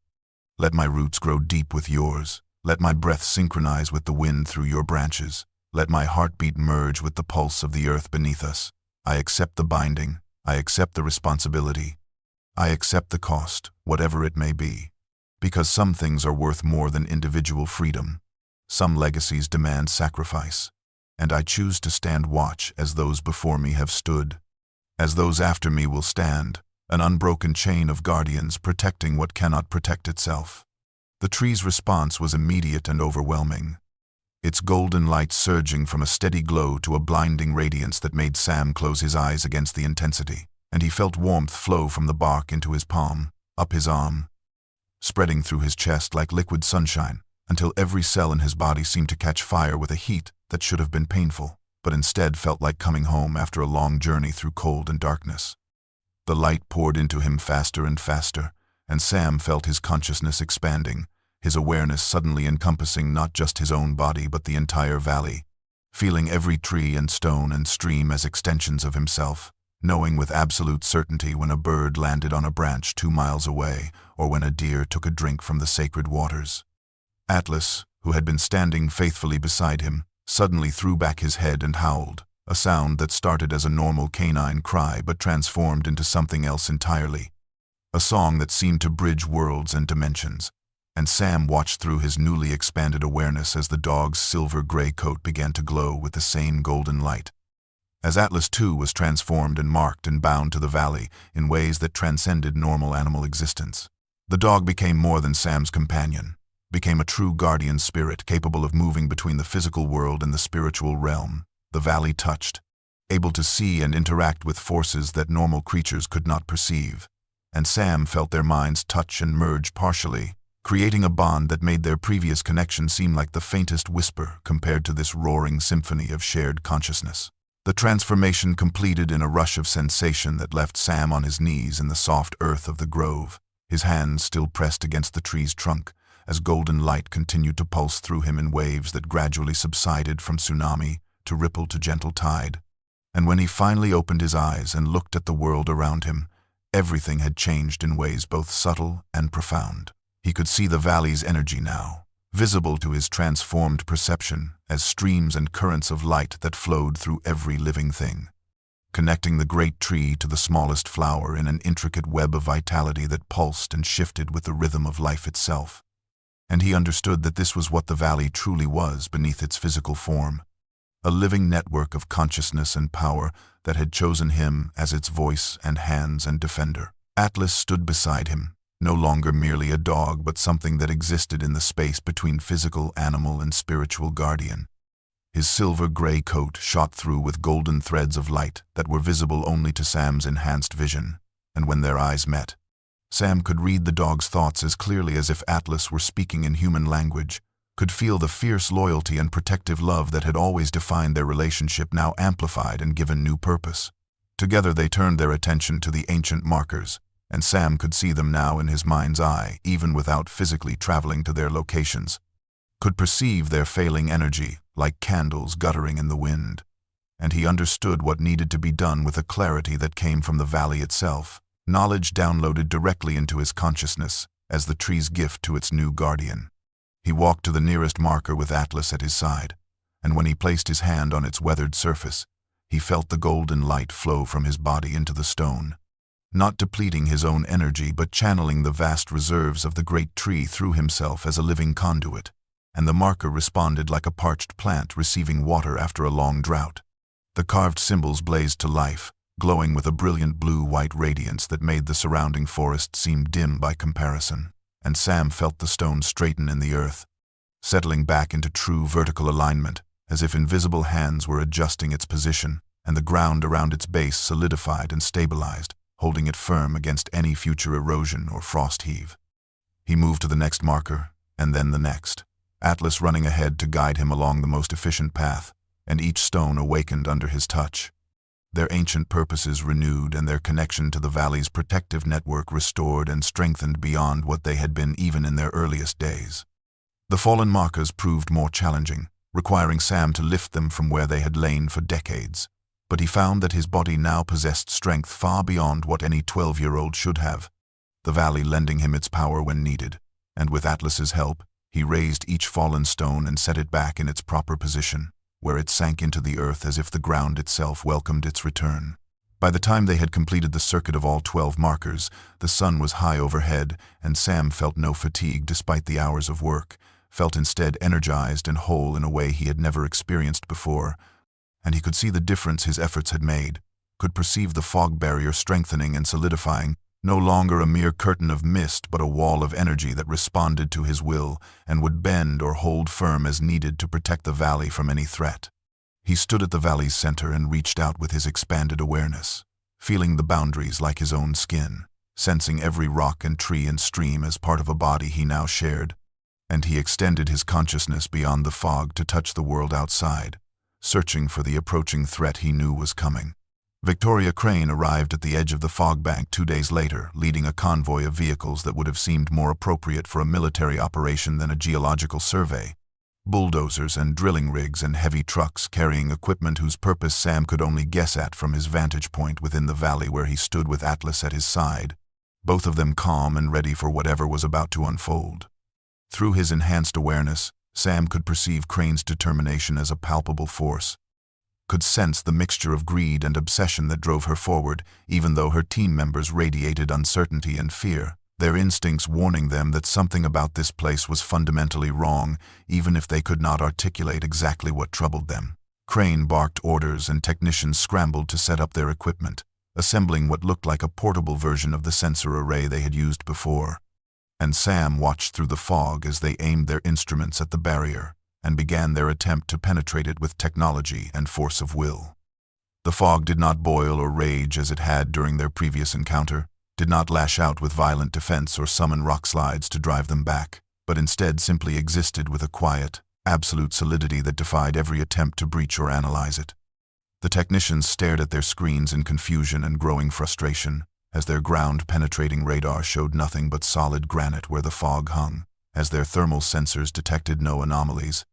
Let my roots grow deep with yours. Let my breath synchronize with the wind through your branches. Let my heartbeat merge with the pulse of the earth beneath us. I accept the binding. I accept the responsibility. I accept the cost, whatever it may be. Because some things are worth more than individual freedom. Some legacies demand sacrifice. And I choose to stand watch as those before me have stood, as those after me will stand, an unbroken chain of guardians protecting what cannot protect itself. The tree's response was immediate and overwhelming, its golden light surging from a steady glow to a blinding radiance that made Sam close his eyes against the intensity, and he felt warmth flow from the bark into his palm, up his arm, spreading through his chest like liquid sunshine, until every cell in his body seemed to catch fire with a heat that should have been painful, but instead felt like coming home after a long journey through cold and darkness. The light poured into him faster and faster, and Sam felt his consciousness expanding, his awareness suddenly encompassing not just his own body but the entire valley, feeling every tree and stone and stream as extensions of himself, knowing with absolute certainty when a bird landed on a branch 2 miles away or when a deer took a drink from the sacred waters. Atlas, who had been standing faithfully beside him, suddenly threw back his head and howled, a sound that started as a normal canine cry but transformed into something else entirely, a song that seemed to bridge worlds and dimensions, and Sam watched through his newly expanded awareness as the dog's silver-gray coat began to glow with the same golden light. As Atlas too was transformed and marked and bound to the valley in ways that transcended normal animal existence. The dog became more than Sam's companion, became a true guardian spirit capable of moving between the physical world and the spiritual realm, the valley touched, able to see and interact with forces that normal creatures could not perceive, and Sam felt their minds touch and merge partially, creating a bond that made their previous connection seem like the faintest whisper compared to this roaring symphony of shared consciousness. The transformation completed in a rush of sensation that left Sam on his knees in the soft earth of the grove, his hands still pressed against the tree's trunk, as golden light continued to pulse through him in waves that gradually subsided from tsunami to ripple to gentle tide. And when he finally opened his eyes and looked at the world around him, everything had changed in ways both subtle and profound. He could see the valley's energy now, visible to his transformed perception as streams and currents of light that flowed through every living thing, connecting the great tree to the smallest flower in an intricate web of vitality that pulsed and shifted with the rhythm of life itself. And he understood that this was what the valley truly was beneath its physical form, a living network of consciousness and power that had chosen him as its voice and hands and defender. Atlas stood beside him, no longer merely a dog but something that existed in the space between physical, animal, and spiritual guardian. His silver-gray coat shot through with golden threads of light that were visible only to Sam's enhanced vision, and when their eyes met, Sam could read the dog's thoughts as clearly as if Atlas were speaking in human language, could feel the fierce loyalty and protective love that had always defined their relationship now amplified and given new purpose. Together they turned their attention to the ancient markers, and Sam could see them now in his mind's eye, even without physically traveling to their locations, could perceive their failing energy, like candles guttering in the wind. And he understood what needed to be done with a clarity that came from the valley itself, knowledge downloaded directly into his consciousness as the tree's gift to its new guardian. He walked to the nearest marker with Atlas at his side, and when he placed his hand on its weathered surface, he felt the golden light flow from his body into the stone, not depleting his own energy but channeling the vast reserves of the great tree through himself as a living conduit, and the marker responded like a parched plant receiving water after a long drought. The carved symbols blazed to life, glowing with a brilliant blue-white radiance that made the surrounding forest seem dim by comparison, and Sam felt the stone straighten in the earth, settling back into true vertical alignment, as if invisible hands were adjusting its position, and the ground around its base solidified and stabilized, holding it firm against any future erosion or frost heave. He moved to the next marker, and then the next, Atlas running ahead to guide him along the most efficient path, and each stone awakened under his touch, their ancient purposes renewed and their connection to the valley's protective network restored and strengthened beyond what they had been even in their earliest days. The fallen markers proved more challenging, requiring Sam to lift them from where they had lain for decades, but he found that his body now possessed strength far beyond what any 12-year-old should have, the valley lending him its power when needed, and with Atlas's help, he raised each fallen stone and set it back in its proper position, where it sank into the earth as if the ground itself welcomed its return. By the time they had completed the circuit of all 12 markers, the sun was high overhead, and Sam felt no fatigue despite the hours of work, felt instead energized and whole in a way he had never experienced before, and he could see the difference his efforts had made, could perceive the fog barrier strengthening and solidifying, no longer a mere curtain of mist but a wall of energy that responded to his will and would bend or hold firm as needed to protect the valley from any threat. He stood at the valley's center and reached out with his expanded awareness, feeling the boundaries like his own skin, sensing every rock and tree and stream as part of a body he now shared, and he extended his consciousness beyond the fog to touch the world outside, searching for the approaching threat he knew was coming. Victoria Crane arrived at the edge of the fog bank 2 days later, leading a convoy of vehicles that would have seemed more appropriate for a military operation than a geological survey. Bulldozers and drilling rigs and heavy trucks carrying equipment whose purpose Sam could only guess at from his vantage point within the valley where he stood with Atlas at his side, both of them calm and ready for whatever was about to unfold. Through his enhanced awareness, Sam could perceive Crane's determination as a palpable force, could sense the mixture of greed and obsession that drove her forward, even though her team members radiated uncertainty and fear, their instincts warning them that something about this place was fundamentally wrong, even if they could not articulate exactly what troubled them. Crane barked orders and technicians scrambled to set up their equipment, assembling what looked like a portable version of the sensor array they had used before. And Sam watched through the fog as they aimed their instruments at the barrier and began their attempt to penetrate it with technology and force of will. The fog did not boil or rage as it had during their previous encounter, did not lash out with violent defense or summon rock slides to drive them back, but instead simply existed with a quiet, absolute solidity that defied every attempt to breach or analyze it. The technicians stared at their screens in confusion and growing frustration, as their ground-penetrating radar showed nothing but solid granite where the fog hung, as their thermal sensors detected no anomalies,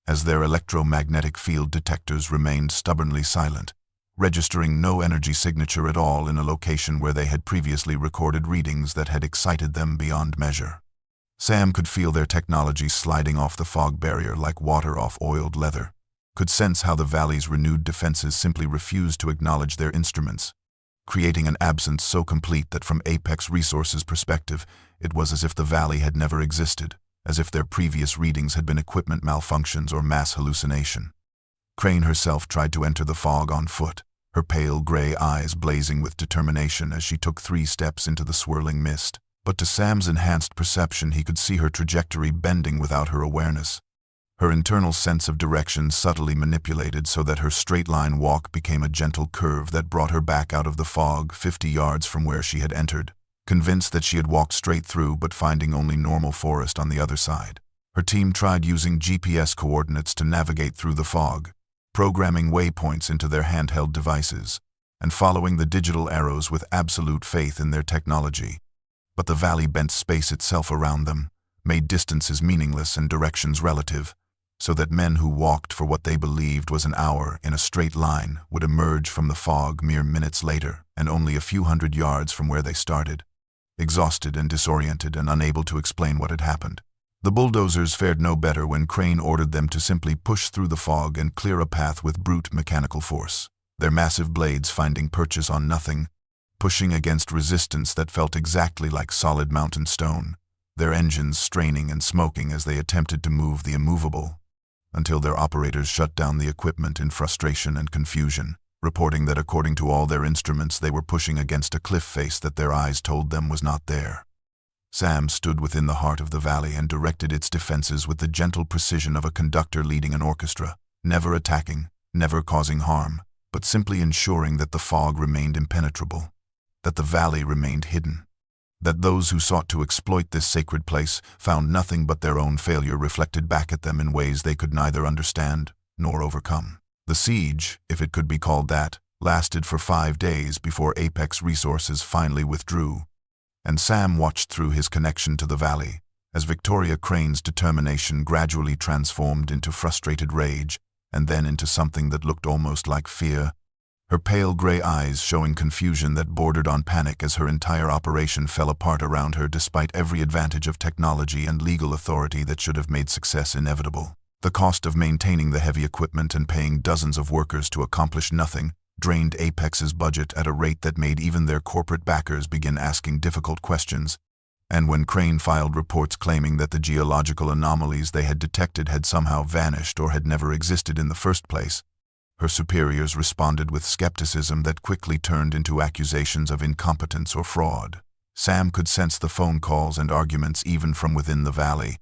as their electromagnetic field detectors remained stubbornly silent, registering no energy signature at all in a location where they had previously recorded readings that had excited them beyond measure. Sam could feel their technology sliding off the fog barrier like water off oiled leather, could sense how the valley's renewed defenses simply refused to acknowledge their instruments, creating an absence so complete that from Apex Resources' perspective, it was as if the valley had never existed, as if their previous readings had been equipment malfunctions or mass hallucination. Crane herself tried to enter the fog on foot, her pale gray eyes blazing with determination as she took 3 steps into the swirling mist. But to Sam's enhanced perception, he could see her trajectory bending without her awareness, her internal sense of direction subtly manipulated so that her straight-line walk became a gentle curve that brought her back out of the fog 50 yards from where she had entered, convinced that she had walked straight through but finding only normal forest on the other side. Her team tried using GPS coordinates to navigate through the fog, programming waypoints into their handheld devices, and following the digital arrows with absolute faith in their technology. But the valley bent space itself around them, made distances meaningless and directions relative, so that men who walked for what they believed was an hour in a straight line would emerge from the fog mere minutes later and only a few hundred yards from where they started, exhausted and disoriented and unable to explain what had happened. The bulldozers fared no better when Crane ordered them to simply push through the fog and clear a path with brute mechanical force, their massive blades finding purchase on nothing, pushing against resistance that felt exactly like solid mountain stone, their engines straining and smoking as they attempted to move the immovable, until their operators shut down the equipment in frustration and confusion, reporting that according to all their instruments they were pushing against a cliff face that their eyes told them was not there. Sam stood within the heart of the valley and directed its defenses with the gentle precision of a conductor leading an orchestra, never attacking, never causing harm, but simply ensuring that the fog remained impenetrable, that the valley remained hidden, that those who sought to exploit this sacred place found nothing but their own failure reflected back at them in ways they could neither understand nor overcome. The siege, if it could be called that, lasted for 5 days before Apex Resources finally withdrew, and Sam watched through his connection to the valley as Victoria Crane's determination gradually transformed into frustrated rage and then into something that looked almost like fear, her pale gray eyes showing confusion that bordered on panic as her entire operation fell apart around her despite every advantage of technology and legal authority that should have made success inevitable. The cost of maintaining the heavy equipment and paying dozens of workers to accomplish nothing drained Apex's budget at a rate that made even their corporate backers begin asking difficult questions, and when Crane filed reports claiming that the geological anomalies they had detected had somehow vanished or had never existed in the first place, her superiors responded with skepticism that quickly turned into accusations of incompetence or fraud. Sam could sense the phone calls and arguments even from within the valley,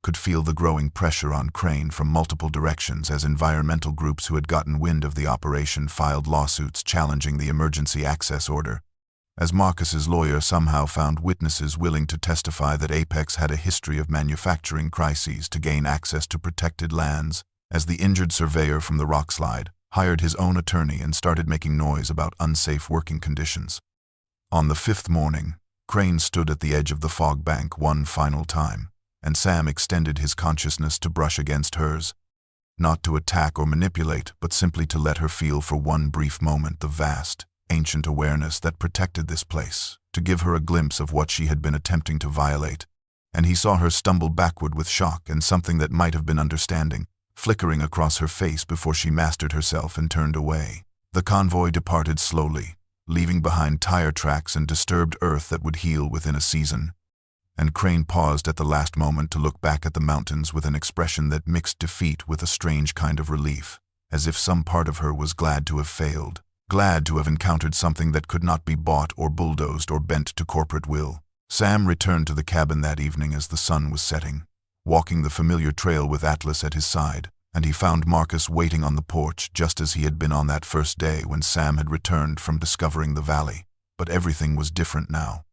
could feel the growing pressure on Crane from multiple directions as environmental groups who had gotten wind of the operation filed lawsuits challenging the emergency access order, as Marcus's lawyer somehow found witnesses willing to testify that Apex had a history of manufacturing crises to gain access to protected lands, as the injured surveyor from the rockslide hired his own attorney and started making noise about unsafe working conditions. On the 5th morning, Crane stood at the edge of the fog bank one final time, and Sam extended his consciousness to brush against hers, not to attack or manipulate, but simply to let her feel for one brief moment the vast, ancient awareness that protected this place, to give her a glimpse of what she had been attempting to violate. And he saw her stumble backward with shock and something that might have been understanding, flickering across her face before she mastered herself and turned away. The convoy departed slowly, leaving behind tire tracks and disturbed earth that would heal within a season, and Crane paused at the last moment to look back at the mountains with an expression that mixed defeat with a strange kind of relief, as if some part of her was glad to have failed, glad to have encountered something that could not be bought or bulldozed or bent to corporate will. Sam returned to the cabin that evening as the sun was setting, walking the familiar trail with Atlas at his side, and he found Marcus waiting on the porch just as he had been on that first day when Sam had returned from discovering the valley. But everything was different now,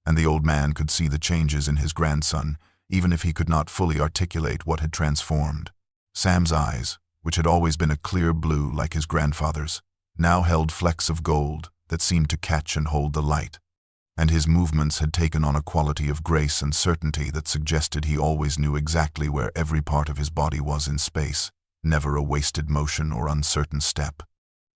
and the old man could see the changes in his grandson, even if he could not fully articulate what had transformed. Sam's eyes, which had always been a clear blue like his grandfather's, now held flecks of gold that seemed to catch and hold the light. And his movements had taken on a quality of grace and certainty that suggested he always knew exactly where every part of his body was in space, never a wasted motion or uncertain step.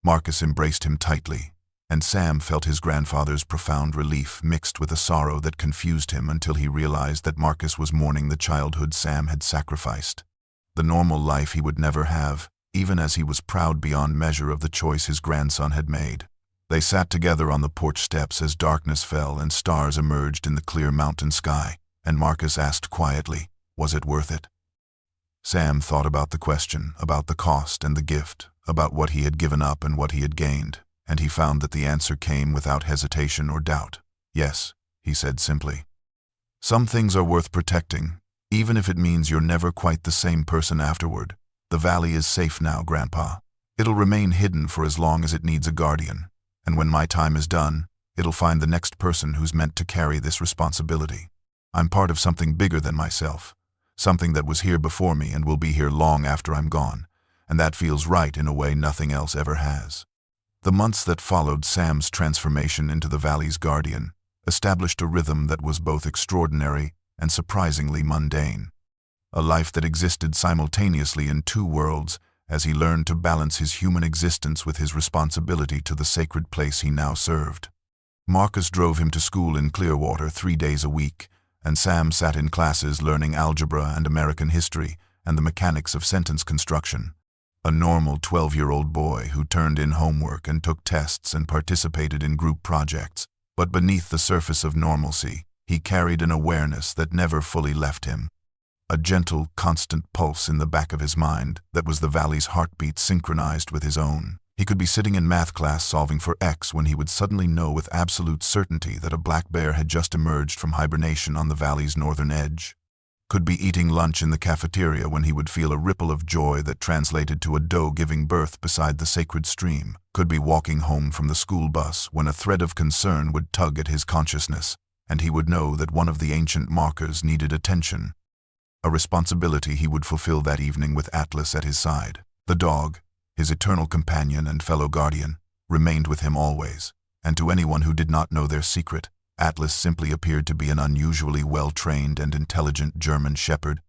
Marcus embraced him tightly, and Sam felt his grandfather's profound relief mixed with a sorrow that confused him until he realized that Marcus was mourning the childhood Sam had sacrificed, the normal life he would never have, even as he was proud beyond measure of the choice his grandson had made. They sat together on the porch steps as darkness fell and stars emerged in the clear mountain sky, and Marcus asked quietly, "Was it worth it?" Sam thought about the question, about the cost and the gift, about what he had given up and what he had gained, and he found that the answer came without hesitation or doubt. "Yes," he said simply. "Some things are worth protecting, even if it means you're never quite the same person afterward. The valley is safe now, Grandpa. It'll remain hidden for as long as it needs a guardian, and when my time is done, it'll find the next person who's meant to carry this responsibility. I'm part of something bigger than myself, something that was here before me and will be here long after I'm gone, and that feels right in a way nothing else ever has." The months that followed Sam's transformation into the valley's guardian established a rhythm that was both extraordinary and surprisingly mundane, a life that existed simultaneously in two worlds as he learned to balance his human existence with his responsibility to the sacred place he now served. Marcus drove him to school in Clearwater 3 days a week, and Sam sat in classes learning algebra and American history and the mechanics of sentence construction. A normal 12-year-old boy who turned in homework and took tests and participated in group projects, but beneath the surface of normalcy, he carried an awareness that never fully left him. A gentle, constant pulse in the back of his mind that was the valley's heartbeat synchronized with his own. He could be sitting in math class solving for X when he would suddenly know with absolute certainty that a black bear had just emerged from hibernation on the valley's northern edge. Could be eating lunch in the cafeteria when he would feel a ripple of joy that translated to a doe giving birth beside the sacred stream. Could be walking home from the school bus when a thread of concern would tug at his consciousness, and he would know that one of the ancient markers needed attention. A responsibility he would fulfill that evening with Atlas at his side. The dog, his eternal companion and fellow guardian, remained with him always, and to anyone who did not know their secret, Atlas simply appeared to be an unusually well-trained and intelligent German shepherd.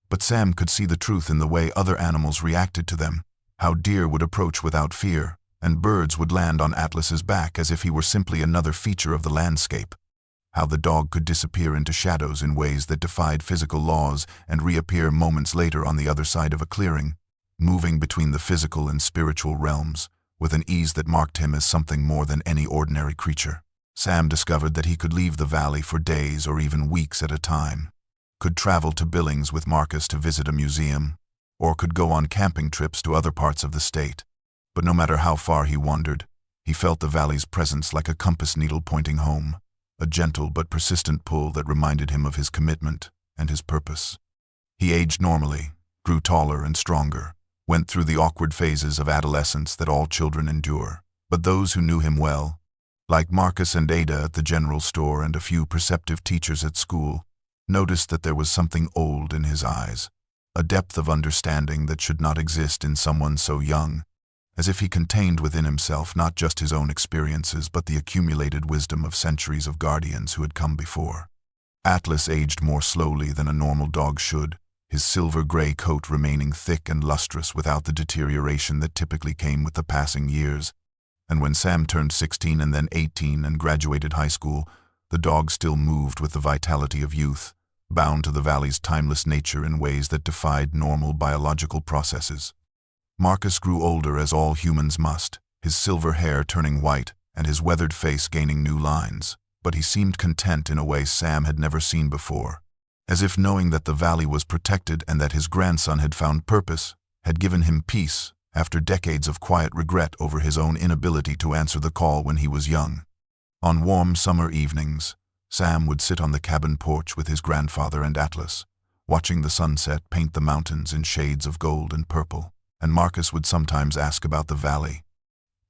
But Sam could see the truth in the way other animals reacted to them, how deer would approach without fear, and birds would land on Atlas's back as if he were simply another feature of the landscape. How the dog could disappear into shadows in ways that defied physical laws and reappear moments later on the other side of a clearing, moving between the physical and spiritual realms, with an ease that marked him as something more than any ordinary creature. Sam discovered that he could leave the valley for days or even weeks at a time, could travel to Billings with Marcus to visit a museum, or could go on camping trips to other parts of the state. But no matter how far he wandered, he felt the valley's presence like a compass needle pointing home, a gentle but persistent pull that reminded him of his commitment and his purpose. He aged normally, grew taller and stronger, went through the awkward phases of adolescence that all children endure. But those who knew him well, like Marcus and Ada at the general store and a few perceptive teachers at school, noticed that there was something old in his eyes, a depth of understanding that should not exist in someone so young, as if he contained within himself not just his own experiences but the accumulated wisdom of centuries of guardians who had come before. Atlas aged more slowly than a normal dog should, his silver-gray coat remaining thick and lustrous without the deterioration that typically came with the passing years. And when Sam turned 16 and then 18 and graduated high school, the dog still moved with the vitality of youth, bound to the valley's timeless nature in ways that defied normal biological processes. Marcus grew older as all humans must, his silver hair turning white and his weathered face gaining new lines, but he seemed content in a way Sam had never seen before, as if knowing that the valley was protected and that his grandson had found purpose had given him peace after decades of quiet regret over his own inability to answer the call when he was young. On warm summer evenings, Sam would sit on the cabin porch with his grandfather and Atlas, watching the sunset paint the mountains in shades of gold and purple, and Marcus would sometimes ask about the valley,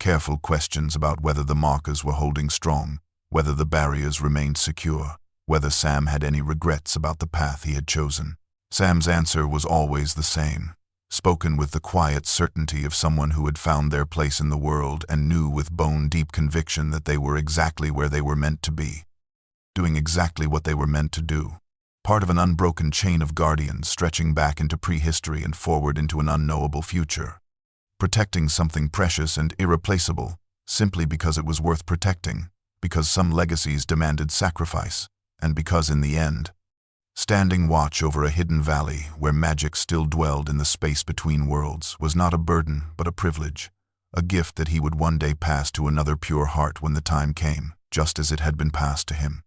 careful questions about whether the markers were holding strong, whether the barriers remained secure, whether Sam had any regrets about the path he had chosen. Sam's answer was always the same: spoken with the quiet certainty of someone who had found their place in the world and knew with bone-deep conviction that they were exactly where they were meant to be, doing exactly what they were meant to do, part of an unbroken chain of guardians stretching back into prehistory and forward into an unknowable future, protecting something precious and irreplaceable simply because it was worth protecting, because some legacies demanded sacrifice, and because in the end, standing watch over a hidden valley where magic still dwelled in the space between worlds was not a burden but a privilege, a gift that he would one day pass to another pure heart when the time came, just as it had been passed to him.